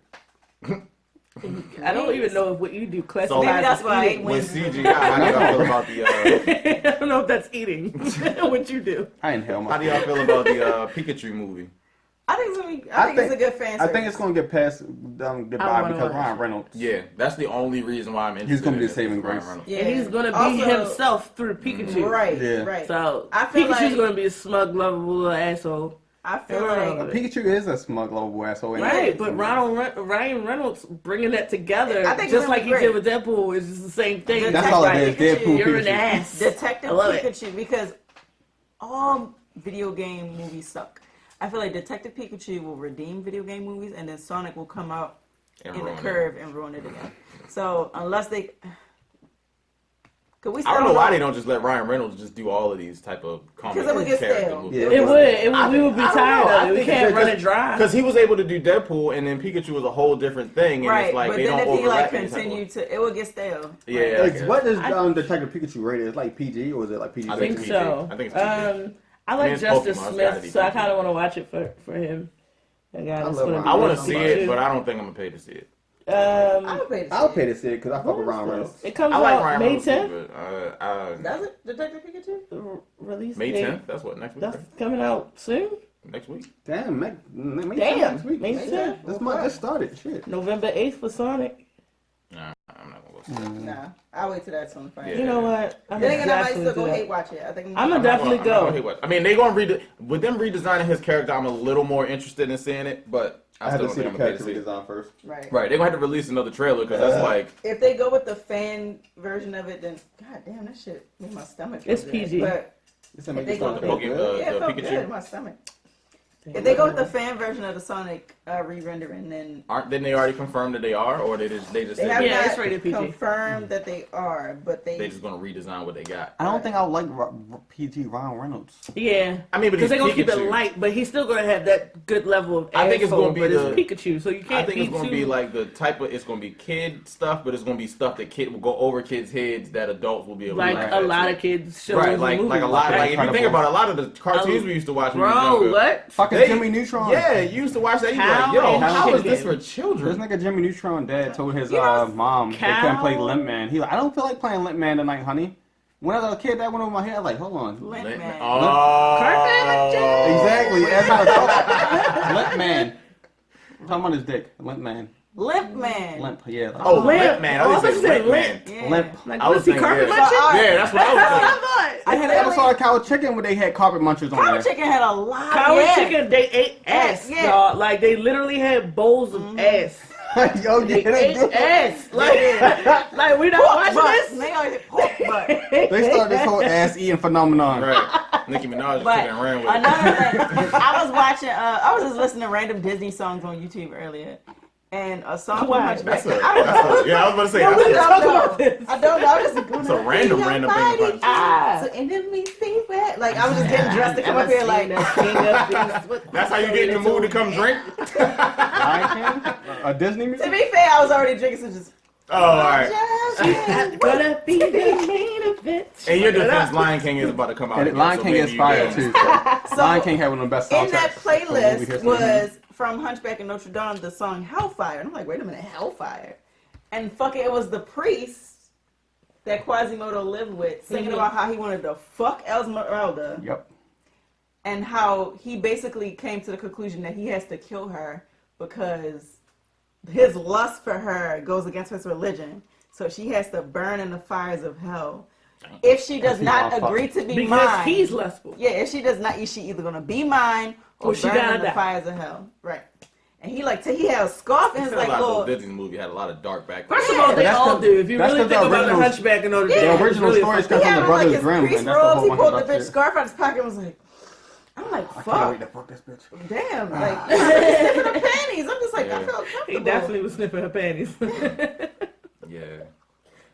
I don't even know if what you do classifies So- Maybe that's as why I eating. ate When wings. CGI, how do y'all feel about the? I don't know if that's eating. What you do. I inhale my. How do y'all feel about the Pikachu movie? I think it's gonna be. I think it's a good fan. I think it's gonna get past goodbye wanna because watch Ryan Reynolds. Yeah, that's the only reason why I'm interested. He's gonna be in the it, saving is Ryan grace. Reynolds. Yeah. And he's gonna be Also- himself through Pikachu. Right. Yeah. Right. So I feel Pikachu's like- gonna be a smug, lovable little asshole. I feel Right. like. Pikachu is a smug lovable asshole. and- Right, but Ryan Reynolds bringing that together, I think it's just gonna like be he did great. with Deadpool, is just the same thing. That's Detective all it is. Pikachu. Deadpool You're an Pikachu. ass. Detective I love it. Pikachu, because all video game movies suck. I feel like Detective Pikachu will redeem video game movies, and then Sonic will come out And in the ruin it. curve and ruin it again. So unless they, could we? I don't know why they don't just let Ryan Reynolds just do all of these type of comic Because it would get character stale. movies. Yeah. It would. We would be tired of it. We can't run it dry. Because he was able to do Deadpool, and then Pikachu was a whole different thing, and Right, it's like but they then don't if he like overlap any type of- continue to, it would get stale. Yeah, Right. I guess. What is Detective Pikachu rated? It's like PG or is it like PG? I I think it's so. PG. I think it's PG. I like it's Justice Pokemon, it's gotta Smith, be so I PG. kind of want to watch it for him. I got I it's love gonna Ryan be I want good to see too. it, but I don't think I'm gonna pay to see it. I would pay to see I'll it. pay to see it because I fuck with Ryan Reynolds. It comes I like out Ryan May Reynolds, too, 10th. but Does it? Detective Pikachu? Release May date. 10th. That's what next week. That's Right? coming out soon. Next week. Damn, May Damn, next week. May 10th. This month just started. Shit. November 8th for Sonic. Nah, I'm not gonna go see it. Nah, I'll wait till that's on Friday. Yeah. You know what? I'm Then again, I might definitely still go do that. hate watch it. I think I'm I'm definitely not gonna go. hate watch. I mean, they gonna with them redesigning his character. I'm a little more interested in seeing it, but I I had still to don't see think the I'm gonna pay to character see it. redesign first. Right. Right, they're gonna have to release another trailer because that's like If they go with the fan version of it, then god damn, that shit made my stomach. feel It's good. PG. But This If make they you go feel with Pokemon, good. yeah, it felt Pikachu? good in my stomach. If they go with the fan version of the Sonic re-rendering, then didn't they already confirm that they are, or they just they have said Yeah, not it's rated PG. confirmed that they are, but they just gonna redesign what they got. I don't think I like PG Ryan Reynolds. Yeah. I mean, but Because it's they're going to keep it Pikachu. light, but he's still going to have that good level of I think it's asshole, gonna be but the- it's Pikachu, so you can't I think be it's gonna too... be like the type of it's gonna be kid stuff, but it's gonna be stuff that kid will go over kids' heads that adults will be able like to laugh a at, lot too. of kids shows Right, and like movies. a lot. Like if you think Incredibles. about a lot of the cartoons we used to watch when we were Bro, younger. what? Fucking They- Jimmy Neutron. Yeah, you used to watch that. You be like, Cow yo, and how is this chicken. for This children? nigga Jimmy Neutron dad told his Yes. mom they couldn't play Cow. Limp Man. He like, I don't feel like playing Limp Man tonight, honey. When I was a kid, that went over my head. I was like, hold on. Limp Limp- Man. Oh, Exactly. As I was talking, Limp Man. I'm talking about his dick. Limp Man. Limp Man. Limp. Yeah. Like, Oh, Limp. Limp Man. I Oh, was I saying thought you said Limp Man. Yeah. Limp. Like, I was was he thinking, carpet yeah. munching? Yeah, that's what I was That's saying. what I thought. I had an episode of Cow Chicken where they had carpet munchers on Cow there. Chicken had a lot. Cow yeah. and chicken, they ate ass, Yeah. y'all. Like, they literally had bowls of ass. Yo, They yeah, they ate did. ass. Like we not Pork watching butt. this? They always hit pork butt. They started this whole ass eating phenomenon. Right. Nicki Minaj But took it and ran with it. another thing, I was watching. I was just listening to random Disney songs on YouTube earlier, and a song from Why? Hunchback. That's I don't know. yeah, I was about to say. No, we that's didn't a- talk about this. I don't know. I was just It's a random thing to punch. Ah. So enemies be wet. Like I was just getting dressed to come up here. Like That's how you get in the mood to come drink? Lion King? A Disney to music? be fair, I was already drinking, so just. Oh, all right. Just Gonna be the main event. In your defense, Lion King is about to come out. And again, Lion so King maybe is you fire can- too. So, Lion King had one of the best soundtracks. in that for movie playlist history. was from Hunchback of Notre Dame the song Hellfire. And I'm like, wait a minute, Hellfire? And fuck it was the priest that Quasimodo lived with singing about how he wanted to fuck Esmeralda Yep. and how he basically came to the conclusion that he has to kill her because his lust for her goes against his religion. So she has to burn in the fires of hell. If she does He's not on fire. agree to be Because mine, he's lustful. yeah, if she does not, she either gonna be mine or Or she burn gotta in the die. fires of hell. Right. And he he had a scarf and I his feel like like little. those Disney movie had a lot of dark background. First of all, they That's all 'cause- do. If you that's really 'cause think the about the original- Hunchback and Notre Yeah. Dame, The it's original really stories fucked come up. He from had the on like Brothers his Grimm, priest and that's the robes. whole He bunch pulled of the that bitch shit. scarf out his pocket and was like, I'm like, I can't fuck. wait to fuck this bitch. Damn. Like, sniffing her panties. I'm just like, Yeah. I feel comfortable. He definitely was sniffing her panties. Yeah.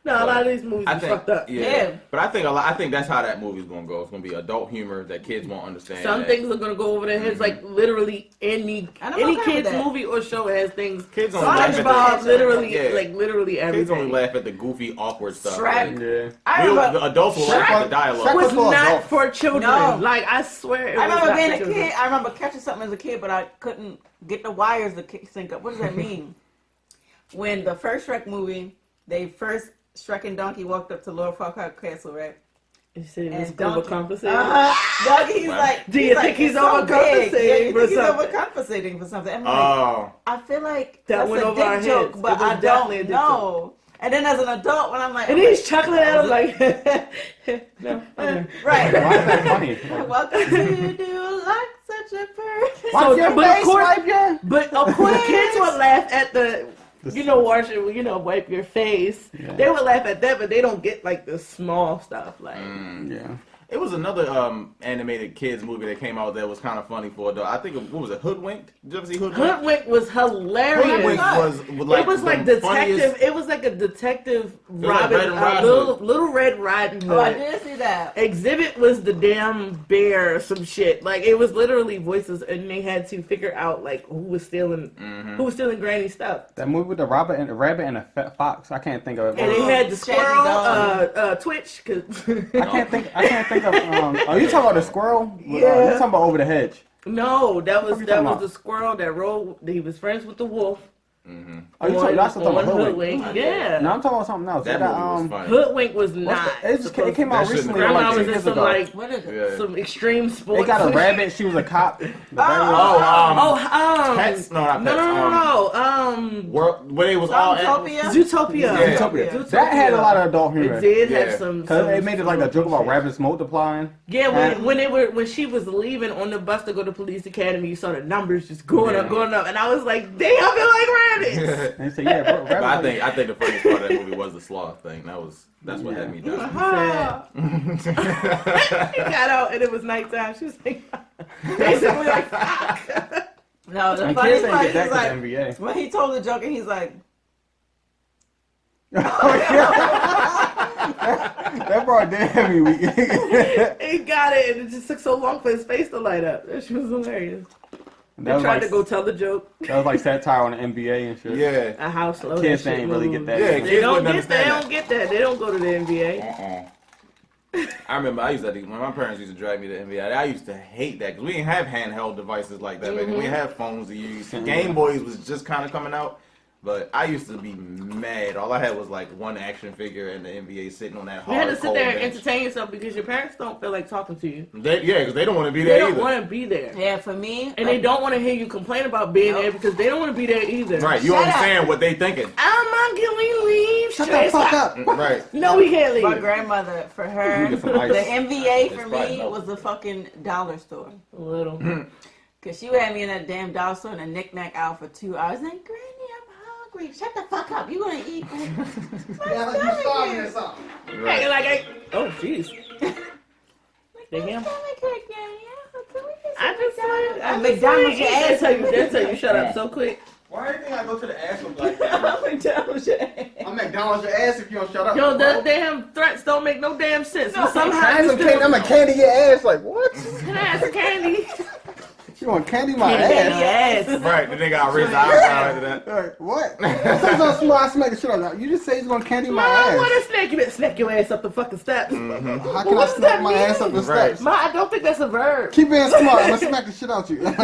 No, a lot of these movies I are think, fucked up. Yeah. But I think that's how that movie's gonna go. It's gonna be adult humor that kids won't understand. Some that things are gonna go over their heads. Like literally any And I'm okay with kids that. movie or show has things. Kids only laugh at SpongeBob, the, literally, Yeah. like literally kids everything. only laugh at the goofy, awkward stuff. Shrek. Like, Yeah. I the remember, adults will laugh at the dialogue. Shrek was was for not adults. for children. No. Like I swear, it I was remember not being for a children. kid. I remember catching something as a kid, but I couldn't get the wires to sync up. What does that mean? When the first Shrek movie, Shrek and Donkey walked up to Lord Farquaad Castle, right? You said it was And Donkey. overcompensating. Donkey's Wow. like, Do you he's think like, he's "It's so overcompensating big." Yeah, you for think he's something? overcompensating for something? I'm like, Oh, I feel like That that's went a over our dick joke, heads. but It was I definitely a don't dick know. And then as an adult, when I'm like, And I'm he's chuckling at him like, no. Okay. right. Why is that funny? Welcome to Do Like Such a Person. Wipe your but of face, course- wipe your... But of course, kids would laugh at the, wash it, wipe your face. Yeah. They would laugh at that, but they don't get like the small stuff. Like, Yeah. it was another animated kids movie that came out that was kind of funny for adults. I think what was it? Hoodwinked? Did you ever see Hoodwinked? Hoodwink was hilarious. Hoodwinked was like it was like the detective. funniest- It was like a detective like Robin, Red Riding little Red Riding Hood. Oh, I did see that. Exhibit was the damn bear or some shit. Like it was literally voices, and they had to figure out like who was stealing Granny's stuff. That movie with the rabbit and the fox. I can't think of it. And they had the Shaggy squirrel, Dog. Twitch. Cause I can't think of. Oh, you talking about the squirrel? Yeah. You talking about Over the Hedge? No, that was What you talking about? the squirrel that rode. He was friends with the wolf. Oh, you talking, that's what I'm on talking about Hoodwink. Hoodwink. Yeah. No, I'm talking about something else. That movie was funny. Hoodwink was what's not. it came out That shouldn't recently, have Grandma like 2 was in years some ago. like What is it? Yeah. some extreme sports. They got a rabbit. She was a cop. The rabbit was- Pets? No, not Pets. No. World, when it was all Zootopia? Zootopia. Yeah. Zootopia. That had a lot of adult humor. It did Yeah. have some. Cause it made it like a joke about rabbits multiplying. Yeah, when she was leaving on the bus to go to police academy, you saw the numbers just going up, and I was like, damn, I feel like rabbits. And they say, yeah, bro, But rabbits. I think the funniest part of that movie was the sloth thing. That's what had me down. She got out and it was nighttime. She was like, basically like, fuck. No, the And funniest kids part ain't get is that like to the NBA. when he told the joke and he's like, That brought damn me weak. He got it, and it just took so long for his face to light up. That shit was hilarious. They That was tried like, to go tell the joke. that was like satire on the NBA and shit. Yeah. A house load. Kids that shit ain't really get moved. that. Yeah, They kids don't wouldn't get that. They understand don't get that. They don't go to the NBA. I remember I used to, when my parents used to drag me to NBA, I used to hate that because we didn't have handheld devices like that. We didn't have phones to use. Game Boys was just kind of coming out. But I used to be mad. All I had was like one action figure and the NBA sitting on that hard You had to sit cold there and bench. entertain yourself because your parents don't feel like talking to you. Yeah, because they don't want to be They there don't either. want to be there. yeah, for me, And they don't want to hear you complain about being Nope. there because they don't want to be there either. Right, you Shut understand what they thinking. Can we leave? Shut the fuck up. Right. No, we can't my leave. grandmother, for her, Get some the ice. NBA for It's fine, me no. was the fucking dollar store. A little. Because she would have me in that damn dollar store and a knick-knack out for 2 hours. Like, Granny, I'm hungry. Shut the fuck up. You gonna eat? Yeah, like you starving or something. Right. Oh, jeez. They him? I just At McDonald's, your ass. They'll tell you shut up so quick. Why do you think I go to the ass with like that? McDonald's your ass. I'm McDonald's your ass if you don't shut up. Yo, the damn threats don't make no damn sense. But somehow I'm you still a candy your ass. Like what? can I have some candy. You want candy my Candy ass? your ass. Right, then they got raised eyebrow after that. Like, what? Sometimes small, I smack the shit out of you. You just say he's gonna candy my Ma, I ass. want to snack. You better snack your ass up the fucking steps. How can I What does smack that my ass up the Right. steps? Ma, I don't think that's a verb. Keep being smart. I'm gonna smack the shit out you. What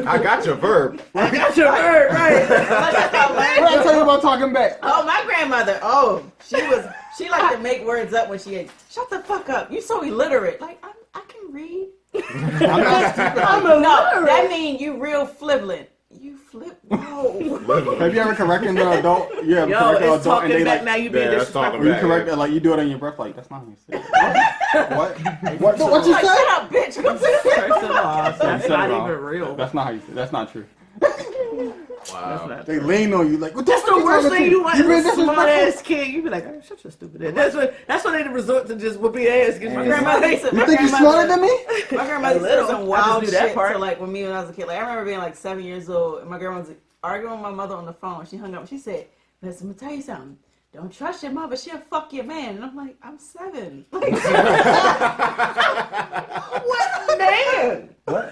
I got your verb. I got your verb, right. I tell you about talking back? Oh, my grandmother. Oh, she liked to make words up when she ate. Shut the fuck up. You so illiterate. Like, I can read. I'm not stupid. I'm No, illiterate. that means you real flippant. You flip. Whoa. Have you ever corrected an adult? Yeah, Yo, corrected an it's adult talking and they back like. now. You being Yeah, that's talking disrespectful. You back. correct it like you do it on your breath. Like that's not how you say it. What? What you Like, say? shut up, bitch. Come sit First of all, that's Shut not up. even real. That's not how you say it. That's not true. Wow. They lean on you like, what That's the worst thing you want You is been a smart disrespectful? ass kid. You be like, oh, shut your stupid ass. That's when they resort to just whooping your ass. My grandmother used to- You think you smarter than me? My grandmother used to do some I wild just do that shit part. to like when I was a kid. Like I remember being like 7 years old and my grandma was arguing with my mother on the phone. She hung up. She said, "Listen, let me tell you something. Don't trust your mother. She'll fuck your man." And I'm like, I'm 7. Like, What man? What?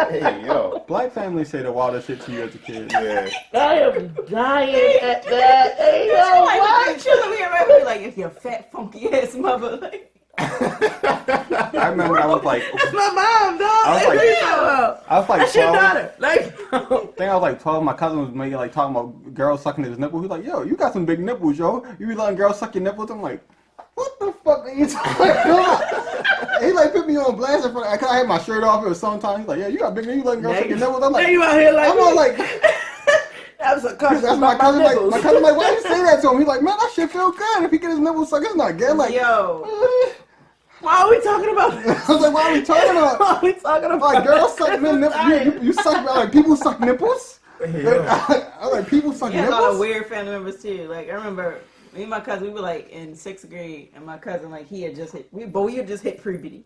Hey, yo. Black families say the wildest shit to you as a kid. Yeah. I am dying at that. Hey, she yo, like, what? she'll look at me like, if your fat funky ass mother. Like, I remember I was like, That's my mom, dog. I was like- What you talking about? I was like That's your 12. daughter. Like, I think I was like 12. My cousin was making like talking about girls sucking his nipple. He's like, yo, you got some big nipples, yo. You be letting girls suck your nipples? I'm like, what the fuck are you talking about? He like put me on blast in front of, cause I had my shirt off. It was summertime. He's like, yeah, you got big nipples. You letting girls suck your nipples? I'm now like, you out here like, I'm all like, that was a cousin. that's my cousin. Like, my cousin like, why you say that to him? He's like, man, that shit feel good. If he get his nipples sucked, it's not gay. I'm like, yo. Why are we talking about I was like, what are we talking about? Why are we talking about Like, girls suck men nipples. You suck, like, people suck nipples? I was like, people suck He had a lot of nipples? weird family members too. Like I remember me and my cousin, we were like in 6th grade, and my cousin like he had just hit we had just hit puberty.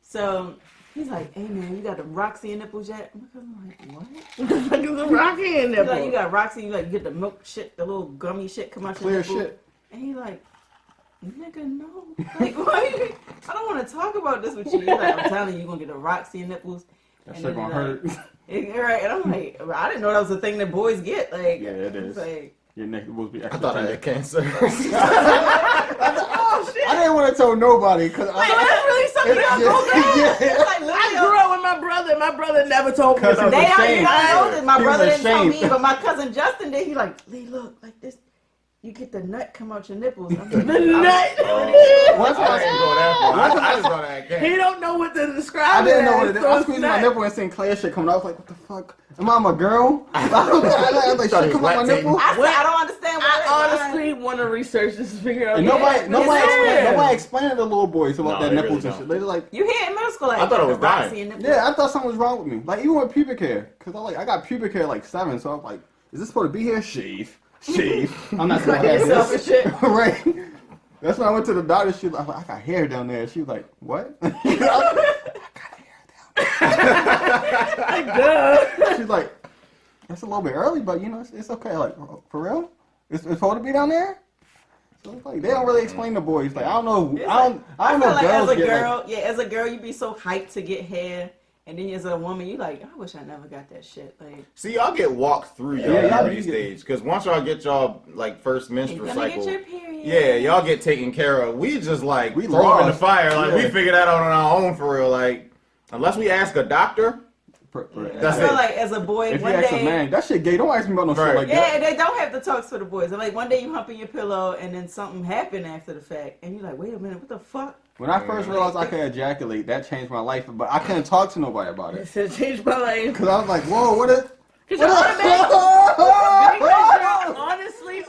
So he's like, "Hey man, you got the Roxy nipples yet?" My cousin like, "What?" the fuck is a Rocky in there? He's like, "You got Roxy? You like get the milk shit, the little gummy shit come out your Clear nipple?" shit. And he like, "Nigga, no. Like, why? I don't want to talk about this with you." He's like, "I'm telling you, you're gonna get the Roxy nipples." That And shit then gonna he's hurt. Right, and I'm like, I didn't know that was a thing that boys get. Like, Yeah, it is. Like, Your nipples be I extra thought I tender. had cancer. Oh shit! I didn't want to tell nobody because Wait, that's really something you don't go back. It's like I literally. grew up with my brother, and my brother never told me. Because about he was that. They don't, you don't know this. My He was brother didn't tell ashamed. me, but my cousin Justin did. He like, Lee, look, like this. You get the nut come out your nipples. I'm The like, nut. once I didn't go that far. I just saw that. He don't know what to describe. I didn't know what it as, is. so I it's squeezed my not- nipple and seeing Claire shit coming out. I was like, what the fuck? Am I a girl? I was like, Thought shit it come was out my lactating. nipple? I said, I don't understand I honestly want to research this to figure out. And Yeah. nobody explained to the little boys about No, their they nipples really and shit. don't. They like, You hear in middle school like I thought it was the rocks dying. in your nipples. yeah, I thought something was wrong with me. Like even with pubic hair, cause I got pubic hair like 7, so I'm like, is this supposed to be here? Shave. I'm not supposed to have yourself this. and shit. Right. That's when I went to the doctor. She was like, I got hair down there. She was like, what? She's like, that's a little bit early, but you know, it's okay. Like, for real? It's supposed to be down there? So it's like, they don't really explain to boys. Like, I don't know. I don't I know feel like girls as a get, girl, like, as a girl, you be so hyped to get hair, and then as a woman, you like, I wish I never got that shit. Like, See, y'all get walked through y'all Yeah, y'all puberty do get- stage because once y'all get y'all like first you're menstrual gonna cycle, get your period. yeah, y'all get taken care of. We just like We throw them in the lost. fire. Like we Yeah. figure that out on our own for real. Like unless we ask a doctor, That's I feel it. like as a boy, If you one ask a day, man, that shit gay. Don't ask me about no Right. shit like yeah, that. they don't have to talk to the boys. And like one day you humping your pillow, and then something happened after the fact, and you're like, wait a minute, what the fuck? When I first realized I could ejaculate, that changed my life. But I couldn't talk to nobody about it. It said change my life. Cause I was like, whoa, what is... Because you're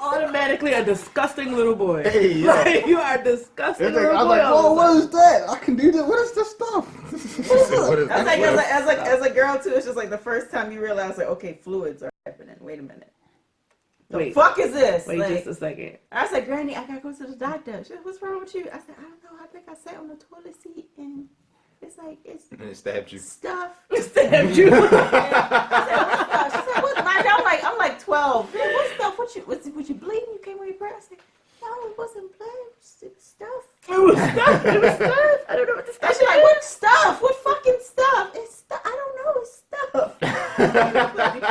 automatically a disgusting little boy. Hey, yeah. Like, you are a disgusting I little was boy. like, all whoa, the what time. is that? I can do that. What is this stuff? What is That's that? like as a girl too. It's just like the first time you realize like, okay, fluids are happening. Wait a minute, the Wait. fuck is this? Wait Like, just a second. I said, Granny, I gotta go to the doctor. She said, what's wrong with you? I said, I don't know. I think I sat on the toilet seat and it's like it's And it stabbed you. stuff. Stabbed you. I said, what stuff? She said, what? Mind you, I'm like 12. Yeah, what stuff? Was you bleeding? You came on your breast? I said, no, it wasn't blood. It was stuff. It was stuff. It was stuff. I don't know what the And stuff she's like, what stuff? What fucking stuff? It's stuff. I don't know. It's stuff.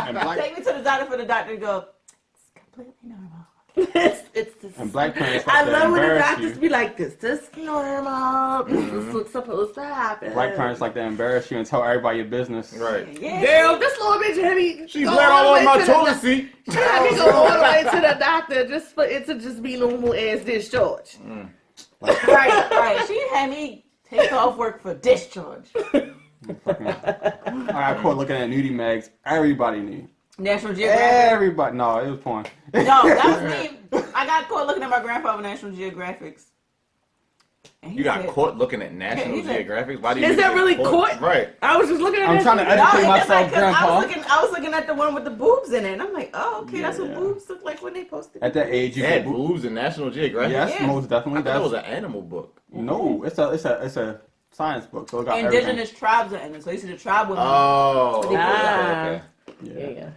And black, Take me to the doctor for the doctor to go, it's completely normal. it's this. and black parents I like to love when the embarrass doctors you. be like, this normal. This is what's supposed to happen. Black parents like to embarrass you and tell everybody your business. Right. Yeah. Girl, this little bitch had me. She go bled all the over way my to the toilet seat. She had me go all the way to the doctor just for it to just be normal as discharge. Right. She had me take off work for discharge. I got caught looking at nudie mags. Everybody knew. National Geographic. Everybody. No, it was porn. No, that was me. I got caught looking at my grandfather National Geographics. And he You got said- caught looking at National he said- Geographic. Why do you? Is that really caught? Right. I was just looking at I'm that trying to shit. No, educate it's myself, like 'cause Grandpa. I was looking at the one with the boobs in it, and I'm like, oh, okay, that's what Yeah. boobs look like when they posted. At that age, you They had could. boobs in National Geographic. Yes, Yeah. most I definitely. thought it was That's an animal book. no. It's a science book. So it got everything. Indigenous tribes are in it, so you see the tribe women. Oh. But they- Ah. Yeah. Yeah.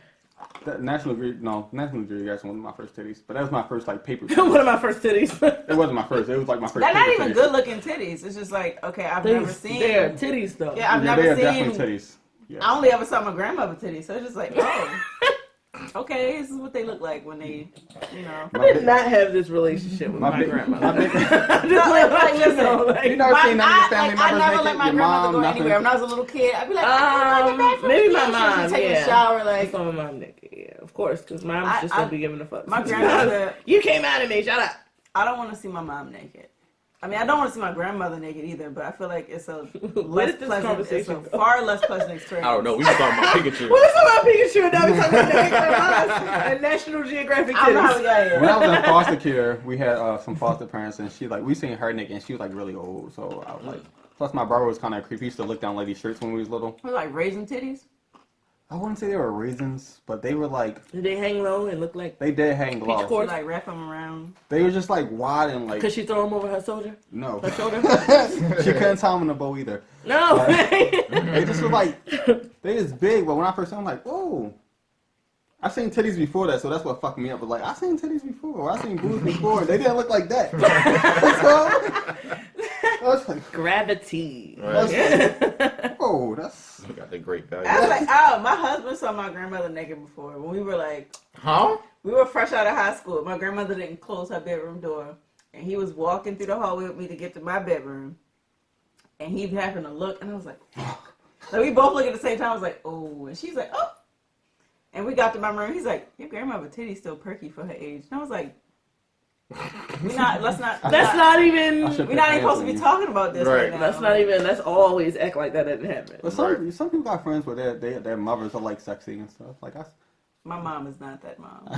That National Geographic was my first titties, but that was my first like paper. One of my first titties. It wasn't my first. It was like my first. They're not paper even titties. good looking titties. It's just like, okay, I've never seen. They're titties though. Yeah, I've Yeah, never they are seen. definitely titties. Yeah. I only ever saw my grandmother titties, so it's just like, oh, okay, this is what they look like when they, you know. I did not have this relationship with my big- grandmother. my big- I'm just No, like, like, you listen, know, like, You never seen none of your family I members never naked? let my Your grandmother mom, go nothing? anywhere. When I was a little kid, I'd be like, I go to the bathroom. maybe my Yeah, she mom. would take Yeah, a shower, I like. saw my mom naked. Yeah, of course, because moms I- just I- don't be giving a fuck. my grandmother- You came out of me. Shut up. I don't want to see my mom naked. I mean, I don't want to see my grandmother naked either, but I feel like it's a Where less did this pleasant, it's a conversation go? far less pleasant experience. I don't know. We were talking about Pikachu. Well, let's talk about Pikachu. Now we're talking about naked grandmas and National Geographic I don't know how we titties. got here. When I was in foster care, we had some foster parents, and we seen her naked, and she was like really old. So I was like, plus my brother was kind of creepy. He used to look down ladies' shirts when we was little. We're like raising titties. I wouldn't say they were raisins, but they were like Did they hang low and look like? they did hang Peach low. cord? We like wrap them around. They were just like wide and like Could she throw him over her shoulder? no. Her shoulder? She couldn't tie them in a bow either. No. They just were like they was big, but when I first saw them, I'm like, whoa. I seen titties before that, so that's what fucked me up. But like I seen titties before, I seen boobs before, they didn't look like that. I was like, Gravity. Right. whoa, that's We got the great value. I was like, oh, my husband saw my grandmother naked before. When we were like, Huh? we were fresh out of high school. My grandmother didn't close her bedroom door. and he was walking through the hallway with me to get to my bedroom, and he happened to look, and I was like, fuck. So we both look at the same time. I was like, oh, and she's like, oh. And we got to my room. He's like, your grandmother titty's still perky for her age. And I was like, we're not even supposed to be talking about this right now. Let's always act like that didn't happen. But some people got friends where their mothers are like sexy and stuff. Like my mom is not that mom.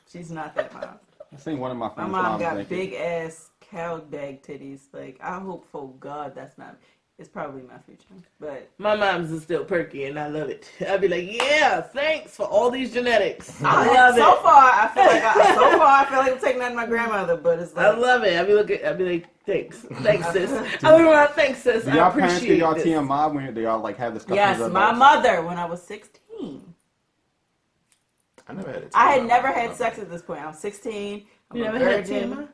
She's not that mom. I seen one of my friends. My mom got big ass cow bag titties. Like, I hope for God that's not. It's probably my future, but my mom's is still perky, and I love it. I'd be like, yeah, thanks for all these genetics. I love it. So far, I feel like I'm taking that to my grandmother, but it's like I love it. I'd be like, thanks, sis. Thanks, sis. Do y'all parents do y'all TMI when they all like have discussions? Yes, my mother when I was 16. I had never had sex at this point. I'm 16. I'm a virgin.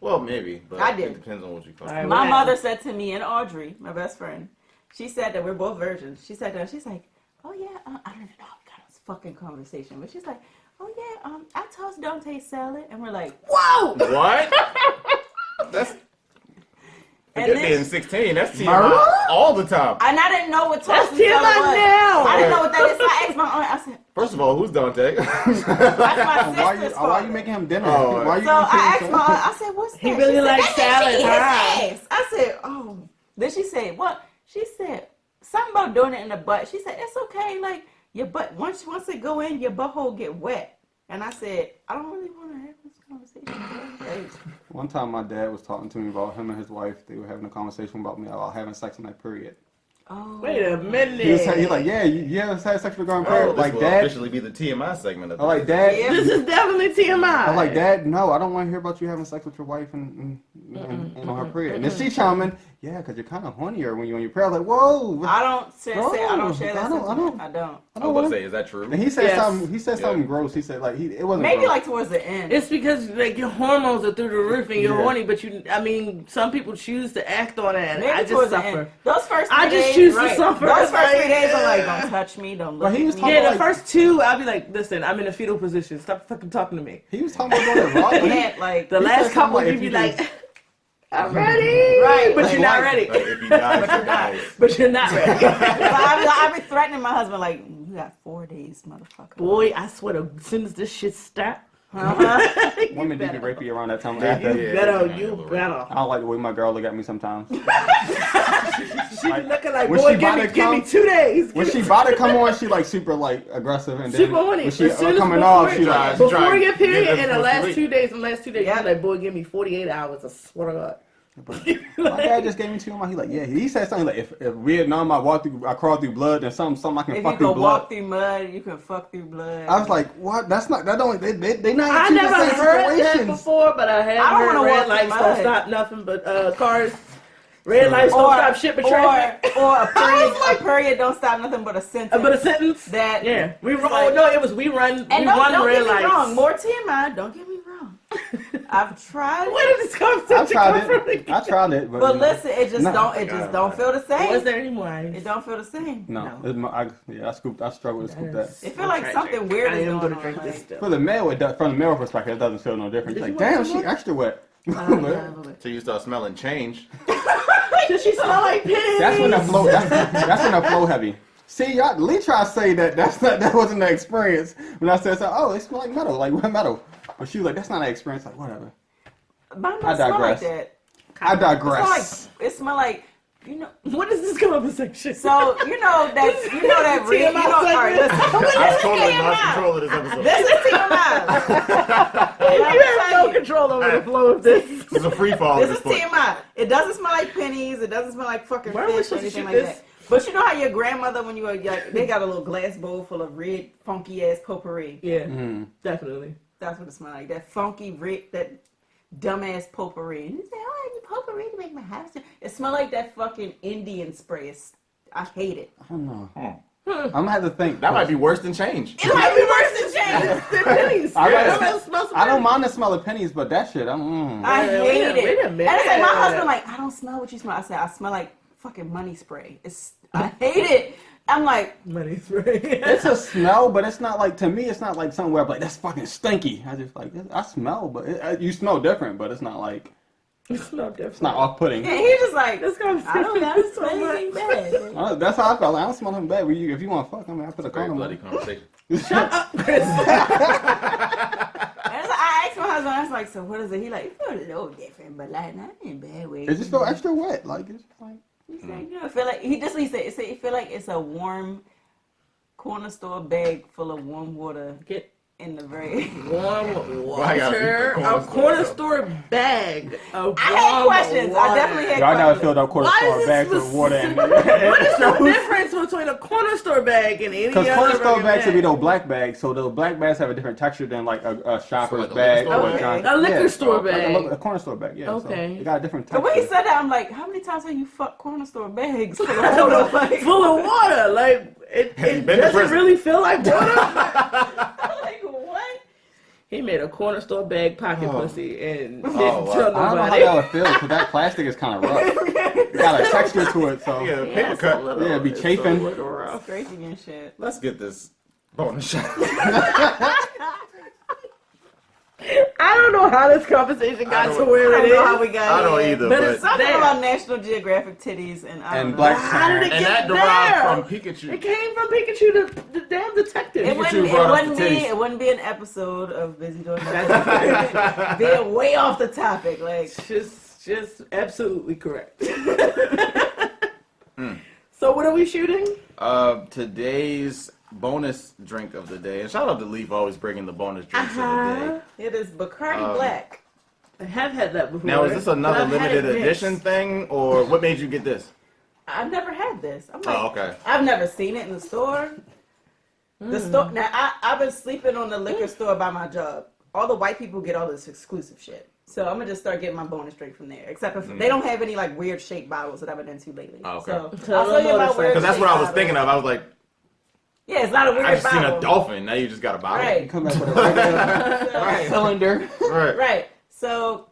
Well, maybe, but I did. It depends on what you call it. My mother said to me and Audrey, my best friend, she said that we're both virgins. She said that, she's like, oh yeah, I don't even know how we got on this fucking conversation, but she's like, oh yeah, I toast don't taste salad, and we're like, whoa! What? That's... Forget being 16, that's TMI all the time. And I didn't know what toast was. Now. I didn't know what that is, so I asked my aunt, I said, first of all, who's Dante? That's my sister's fault. Why are you making him dinner? So I asked my aunt, I said, what's that? He really likes salad, huh? I said, oh. Then she said, what? She said, something about doing it in the butt. She said, it's okay, like, your butt, once it go in, your butthole get wet. And I said, I don't really want to have this conversation. One time my dad was talking to me about him and his wife. They were having a conversation about me about having sex on that period. Oh. Wait a minute. He's like, yeah, you ever had sex with a girl in period? This will Dad, officially be the TMI segment of this. I'm like, Dad. Yeah. This is definitely TMI. I'm like, Dad, no, I don't want to hear about you having sex with your wife and on her period. And then she chiming, yeah, because you're kind of hornier when you're on your period. I'm like, whoa. I don't share that. I don't. I was going to say, is that true? And he said something. He said something gross. He said it wasn't. Maybe gross. like towards the end. It's because like your hormones are through the roof and you're horny, but some people choose to act on it. And maybe I just suffer. Those first 3 days, I just choose to suffer. Those first 3 days are like, don't touch me, don't look at me. Yeah, the first 2, I'll be like, listen, I'm in a fetal position. Stop fucking talking to me. He was talking about going to raw. Like the last couple, you'd be like, I'm ready. Right. But you're not ready. Like, if you die, but you're not ready. I've been threatening my husband, like, you got 4 days, motherfucker. Boy, I swear, as soon as this shit stops. Women do be rapey around that time. You better. I don't like the way my girl look at me sometimes. She be looking like, boy, give me 2 days. When she about to come on, she like super like aggressive, and then super horny. When she coming off, she like before your period and the last 2 days, you're like, boy, give me 48 hours. I swear to God. My dad just gave me 2 months. He like, yeah. He said something like, if Vietnam, I crawl through blood, then something I can fuck through blood. If you can walk through mud, you can fuck through blood. I was like, what? That's not. That don't. They not. I never heard that before, but I have heard red lights don't stop nothing but cars. Red lights don't stop shit but traffic. Or a period don't stop nothing but a sentence. But a sentence? That yeah. We run. No, it was we run. And we run red lights. Wrong. More TMI. Don't get me wrong. I've tried. Where did this conversation come from? I tried it, but listen, it just don't feel the same. Was there any more? It don't feel the same. No. I struggle to scoop that. It feel like something weird is going on. This stuff. From the male perspective, it doesn't feel no different. It's like, damn, she extra wet. So you start smelling change. Does she smell like piss? That's when the flow. That's when the flow heavy. See, y'all, Lee tried to say that wasn't the experience. When I said, oh, it smells like metal, like what metal? But she was like, that's not an experience. Like whatever. I digress. Like that. I digress. It smell like. You know, what is this conversation? So you know that red. You know, all right, listen. I totally lost control of this episode. This is TMI. You have no control over the flow of this. This is a free fall. This is TMI. It doesn't smell like pennies. It doesn't smell like fucking fish or anything like that. But you know how your grandmother, when you were young, they got a little glass bowl full of red, funky ass potpourri. Yeah, definitely. That's what it smells like. That funky red, that dumbass potpourri. And you say, oh, I need potpourri to make my house. It smells like that fucking Indian spray. I hate it. I don't know. I'm gonna have to think. That might be worse than change. It might be worse than change. Than pennies. I don't mind the smell of pennies, but that shit, I hate it. Wait a minute. And it's like my husband, like, I don't smell what you smell. I said, I smell like fucking money spray. I hate it. I'm like, Money spray. It's a smell, but it's not like, to me, it's not like something where I'm like, that's fucking stinky. I just like, I smell, but you smell different, but it's not like, It's not different. it's not off-putting. yeah, he's just like, This conversation I don't know, is so smell anything much. bad. That's how I felt. Like, I don't smell nothing bad. If you want to fuck, I mean, I put a Very condom bloody on. conversation. Shut up, Chris. And so I asked my husband, I was like, so what is it? He like, it feel a little different, but like not in a bad way. It just feel extra wet. Like, it's just like, He said, you know, I feel like he said it feel like it's a warm corner store bag full of warm water Get in the very. warm Why I gotta be water. the A corner store bag of I had warm questions. water. I definitely had y'all never questions. filled up quarter Why store is bags this with water in What is the it. difference between a corner store bag and any other Because corner store regular bags should be bag? those black bags, so those black bags have a different texture than like a shopper's like a bag liquor store or bag? giant. A liquor store like bag. a corner store bag, yeah. Okay. So it got a different The texture. way he said that, I'm like, how many times have you fucked corner store bags? full of water? Like, Full of water. Like, it Have you been to doesn't prison? really feel like water. like what? He made a corner store bag pocket pussy and didn't wow. tell I don't know how nobody. that would feel, because that plastic is kind of rough. It got a texture to it, so. Yeah, Yeah, paper it's cut. a little- Yeah, it'd be it's a chafing. little rough. Scraping and shit. Let's get this bonus shot. I don't know how this conversation got to where I it don't know how is. we got I don't here. either, But but it's Something there. about National Geographic titties and I don't And know. black How did it parents. and that get derived there? from Pikachu. It came from Pikachu, the damn detective. It Pikachu wouldn't, brought up it, the titties. it wouldn't be an episode of Busy Doing Nothing. They're way off the topic. Like, Just absolutely correct. So what are we shooting? Today's bonus drink of the day, and shout out to Leaf always bringing the bonus drinks of the day. it is Bacardi Black. I have had that before. Now, is this but another I've had limited it mixed. edition thing, or what made you get this? I've never had this. I'm like, Oh, okay. I've never seen it in the store. The store. Now, I've been sleeping on the liquor store by my job. All the white people get all this exclusive shit. So I'm gonna just start getting my bonus drink from there. Except if they don't have any like weird shaped bottles that I've been into lately. Oh, okay. So I'll tell you about weird. Because that's what I was shaped thinking bottles. of. I was like, Yeah, it's not a weird I just seen bottle. a dolphin. Now you just got a bottle. Right. Come back with a regular Right. cylinder. Right. Right. So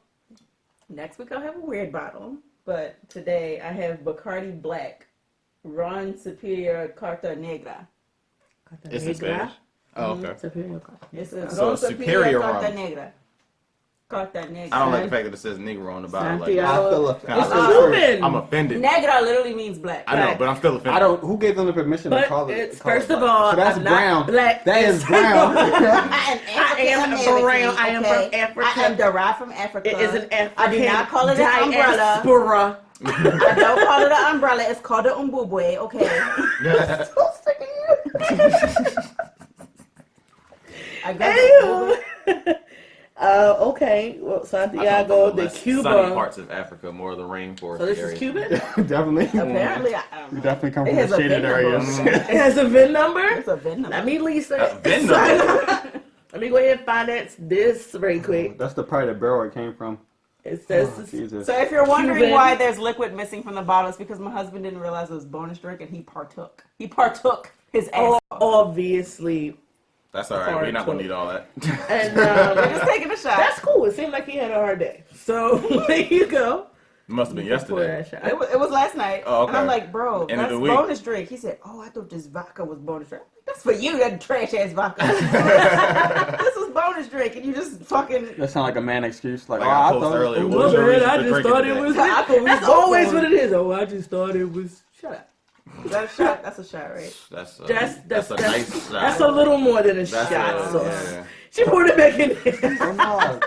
next week I'll have a weird bottle, but today I have Bacardi Black, Ron Superior Carta Negra. It's in Spanish. Oh, okay. It's a So Ron superior Carta rum. Negra. Carta Negra. I don't like the fact that it says Negro on the bottle. Like, Santiago. I feel It's I'm Cuban. offended. Negra literally means black. I know, but I'm still offended. I don't. Who gave them the permission to But call it? it's call it first of black? all, So that's I'm brown. not black. That is brown. I am I am African brown. I am American, from Africa. I am derived from Africa. It is an African I do not call it an umbrella. diaspora. I don't call it an umbrella. It's called an umbubwe. Okay. I got Anywho. Okay. Well, Santiago de Sunny Cuba. parts of Africa, more of the rainforest So this area. is Cuban? Definitely. Apparently, I don't You know. definitely come It from has the a shaded VIN number. areas. It has a VIN number? It's a VIN number. Let me, Lisa. VIN number. Let me go ahead and finance this very quick. That's the part of the barrel it came from. It says Oh, Jesus. So if you're wondering Cuban. why there's liquid missing from the bottle, it's because my husband didn't realize it was bonus drink and he partook. He partook his ass off. obviously. That's all right. We're not gonna need all that. And We're just taking a shot. that's cool. It seemed like he had a hard day. So there you go. Must have been Pour yesterday. that shot. It was last night. Oh, okay. And I'm like, bro, End of that's the week. bonus drink. He said, oh, I thought this vodka was bonus drink. That's for you, that trash ass vodka. This was bonus drink, and you just fucking. That sounds like a man excuse. Like, Like oh, I I posted thought earlier, it what Well, was your man, reason I for just drinking thought it today? was. I thought we That's both always on. what it is. Oh, I just thought it was. Shut up. Is that a shot? That's a shot, right? That's That's a nice shot. That's a little more than a That's shot. So yeah. she poured it back in there. Oh, no.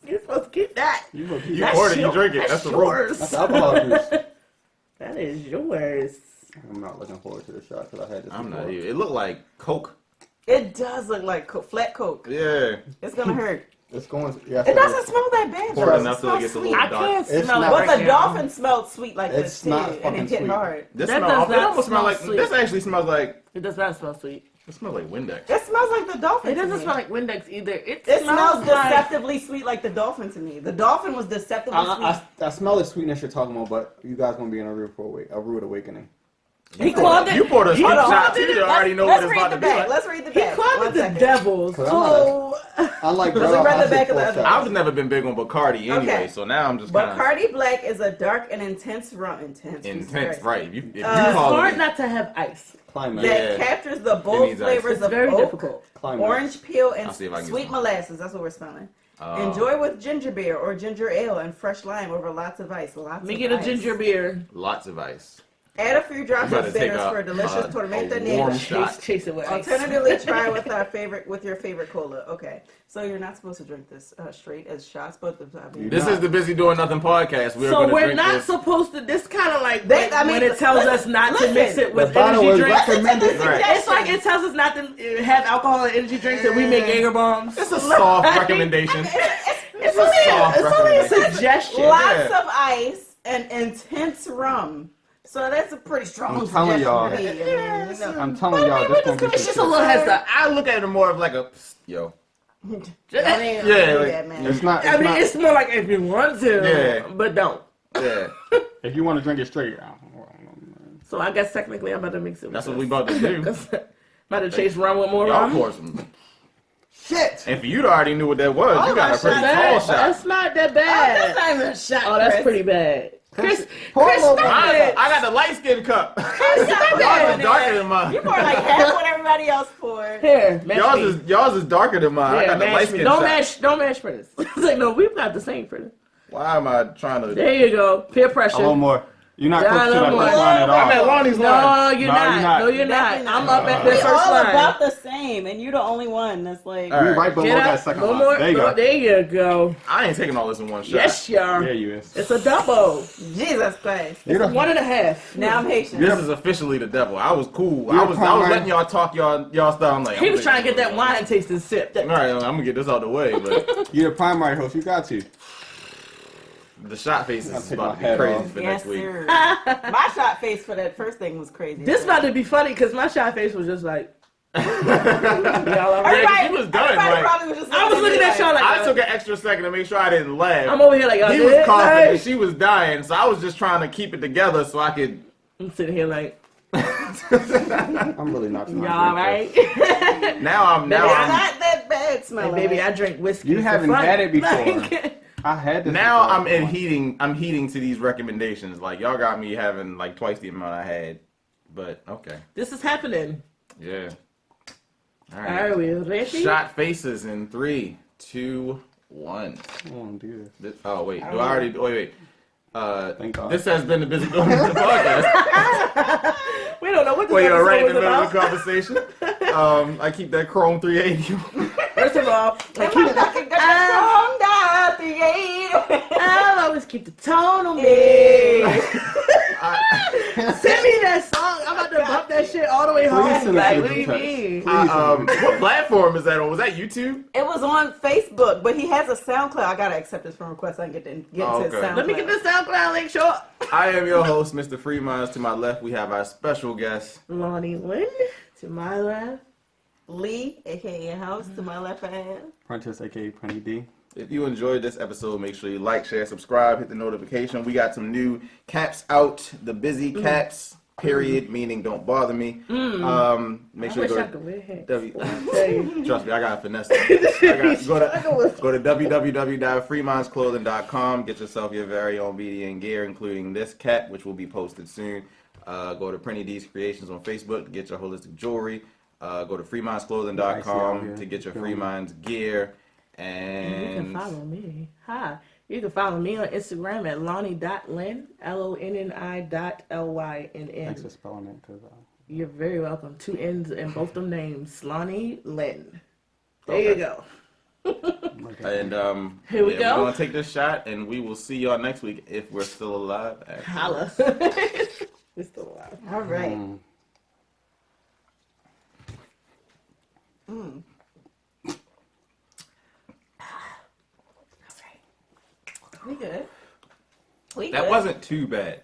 You're supposed to keep that. You look- You That's poured it, you your- drink it. That's the rule. yours. That's alcohol juice. That is yours. I'm not looking forward to the shot because I had this I'm before. not even. It looked like Coke. It does look like flat Coke. Yeah. It's gonna hurt. It's going. Yeah, It doesn't smell that bad. Pour though. it enough till it gets a smells little I dark. can't It's smell it not- But right the now. dolphin smelled sweet like It's this too, not and fucking it hit sweet. hard. This That smell, does it not almost smell smell like. sweet. This actually smells like. It does not smell sweet. It smells like Windex. It smells like the dolphin. It to doesn't me. smell like Windex either. It smells like deceptively sweet like the dolphin to me. The dolphin was deceptively sweet. I smell the sweetness you're talking about, but you guys gonna be in a rude awakening. He called it. You poured a he steep called shot too. it- You already know let's what it's read about the to be back. like. Let's read the He back. called One it the second. Devils. Cause So I like Let's read the back of the I other. I've never been big on Bacardi anyway, Okay. so now I'm just kind of Bacardi Black is a dark and intense rum. Intense. Jesus intense, Christ. right? If you it's call hard it, not to have ice. Climate. That Yeah. captures the It bold needs ice. flavors It's of very oak, difficult. Climate. orange peel, I'll and see if I can get sweet some. molasses. That's what we're smelling. Oh. Enjoy with ginger beer or ginger ale and fresh lime over lots of ice. Lots Let me of get a ice. ginger beer. lots of ice. Add a few drops I'm about of to take bitters for a delicious tormenta a warm negra. shot. Chase it with ice. Alternatively, try with your favorite cola. Okay, so you're not supposed to drink this straight as shots, but This is the Busy Doing Nothing podcast. We're So gonna we're drink not this. supposed to. This kind of like That- I when mean, it tells us not to mix it with The bottle energy was drinks. recommended. Right. It's like it tells us not to have alcohol and energy drinks, and we make Jaeger bombs. It's a soft recommendation. It's only a suggestion. Lots of ice and intense rum. So that's a pretty strong I'm telling y'all. suggestion to me. I mean, no. I'm telling y'all, this gonna be It's just a little hesitant. I look at it more of like a yo. I mean, Yeah, I do like- that, man. It's not. I mean, it's more like if you want to, Yeah. but don't. Yeah, if you want to drink it straight. So I guess technically I'm about to mix it. that's with what we this. about to do. 'Cause I'm about to chase rum with more Y'all rum. pour some. Shit. And for you to already knew what that was, Oh, you got a my pretty shot. tall shot. That's not that Oh, bad. that's not even a shot. Oh, that's Chris. pretty bad. Chris, Pour a Chris, little stop I it. got the light skin cup. Stop Y'all is it. darker than mine. You pour like half what everybody else poured. Here, match me. Yours is darker than mine. I Yeah, got the light match skin me. Don't shot. match Prentice. It's like, no, we've got the same Prentice. Why am I trying to? There you go. Peer pressure. A little more. You're not Yeah, close to a that little first more. line at all. I'm at Lonnie's line. No, you're No, not. you're not. No, you're not. Definitely I'm not. up at We the first all line. about the same, and you're the only one that's like. All We right. right below Get that up. second No line. more. There you No, go. there you go. I ain't taking all this in one shot. Yes, you are. Yeah, you is. It's a double. Jesus Christ. You're the, 1.5. Now I'm Haitian. This is officially the devil. I was cool. I You're was primary. letting y'all talk y'all stuff. I'm like, He I'm was trying to get taking- that wine tasting sip. All right, I'm gonna get this out the way, but you're the primary host. You got to. the shot faces I'll is take about my to be hat crazy off. for Yes, next week. sir. My shot face for that first thing was crazy. This about to be funny because my shot face was just like, y'all all right? Yeah, 'cause he was done. Everybody Like, probably was just I was looking at y'all like, I took an extra second to make sure I didn't laugh. I'm over here like, y'all He was did? coughing Like, and she was dying, so I was just trying to keep it together so I could. I'm sitting here like, I'm really not trying y'all all to right? Now It's I'm not that bad smelling. Like, baby, I drink whiskey. You for haven't fun. had it before. Like, I had this. now before. I'm heeding to these recommendations. Like y'all got me having like twice the amount I had, but okay, this is happening. yeah. All Are we ready? Shot faces in 3, 2, 1. I want to do this. Oh wait, do I already? Wait. Thank God. This has been the Busy Doing Nothing podcast. We don't know what this Well, you're episode right in was the middle about. of the conversation. I keep that Chrome 380. First of all, Am I fucking got the I'll always keep the tone on me. Send me that song. I'm about to bump that shit all the way home. send it Like, to what the do you text. mean? What platform is that on? Was that YouTube? It was on Facebook, but he has a SoundCloud. I gotta accept this from request. I can get Oh, to his okay. SoundCloud. Let me get the SoundCloud link short. I am your host, Mr. Freeminds. To my left, we have our special guest. Lonnie Lynn to my left. Lee, aka House, to my left I have. Prentice, aka Penny D. If you enjoyed this episode, make sure you like, share, subscribe, hit the notification. We got some new caps out. The busy caps. Period, meaning don't bother me. Make I sure you wish go I to could wear hats. W. Tell you. Trust me, I got finesse. Go to www.freemindsclothing.com. Get yourself your very own BDN gear, including this cap, which will be posted soon. Go to Prinny D's Creations on Facebook to get your holistic jewelry. Go to freemindsclothing.com to get your Free Minds gear. You can And follow me. Hi. You can follow me on Instagram at lonnie.lynn, LONNI.LYNN. Thanks for spelling it, because You're very welcome. 2 N's in both them names. Lonnie Lynn. There you go. And Here we We're go. gonna take this shot, and we will see y'all next week if we're still alive. Holla. We're still alive. All right. We good. We That good. wasn't too bad.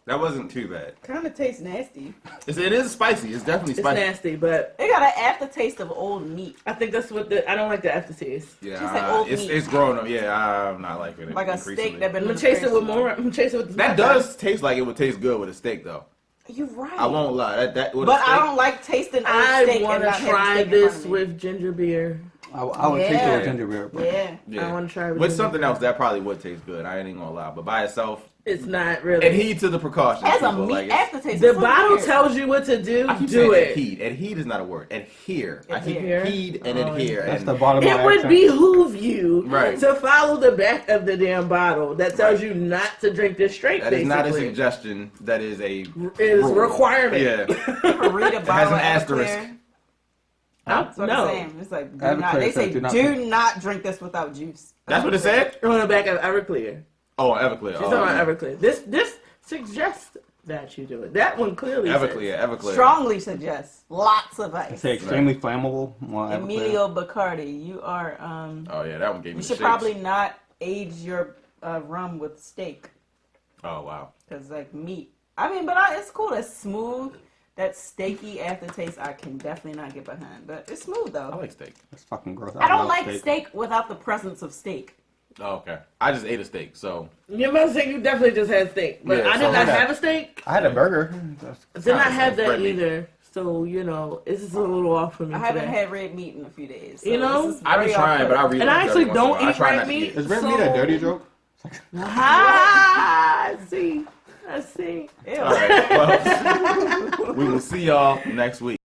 That wasn't too bad. Kind of tastes nasty. It is spicy. It's definitely It's spicy. nasty, but It got an aftertaste of old meat, I think that's what I don't like the aftertaste. She said Yeah, old meat. it's grown up. Yeah, I'm not liking it. like a increasingly. steak that been. I'm gonna chase it with more. I'm gonna chase it with the That does taste like it would taste good with a steak, though. You're right. I won't lie. That with a But steak, I don't like tasting old I steak want and to not having try steak in front this of me. with ginger beer. I would taste it Yeah. with ginger beer. But Yeah. Yeah. I want to try With ginger something beer. else, that probably would taste good. I ain't even gonna lie. But by itself, It's not really. adhere to the precautions. As a people. meat Like, it's- aftertaste. The it's so bottle weird. tells you what to do. I keep Do saying it. adhere. Adhere is not a word. Adhere. I keep Adhere? heed and Oh, adhere. that's and the bottom It line would accent. behoove you Right. to follow the back of the damn bottle that tells you not to drink this straight. that is not a basically. suggestion. That is a It is rule. requirement. Yeah. People read a bottle an of asterisk. Everclear. That's That's what I'm saying. It's like, do Everclear not, they says say, do not do drink. not drink this without juice. That's what it said. On the back of Everclear. Oh, Everclear. She's talking about Everclear. This suggests that you do it. That one clearly Everclear. Everclear. Strongly suggest lots of ice. Say extremely flammable. Well, Everclear. Emilio Bacardi, you are, Oh yeah, that one gave me. you the should shakes. probably not age your rum with steak. Oh wow. Because, like, meat. I mean, but it's cool. It's smooth. That steaky aftertaste, I can definitely not get behind. But it's smooth, though. I like steak. That's fucking gross. I don't love like steak without the presence of steak. Oh, okay. I just ate a steak, so You must say you definitely just had steak. But Yeah, I so did not that- have a steak. I had a burger. Did not have that red meat. either. So, it's just a little off for me I haven't today. had red meat in a few days. So You know? this is I've been very trying, but I off-putting. really And I actually don't eat try red not to meat. eat. Is red meat a dirty joke? I see. Ew. All right. Well, we will see y'all next week.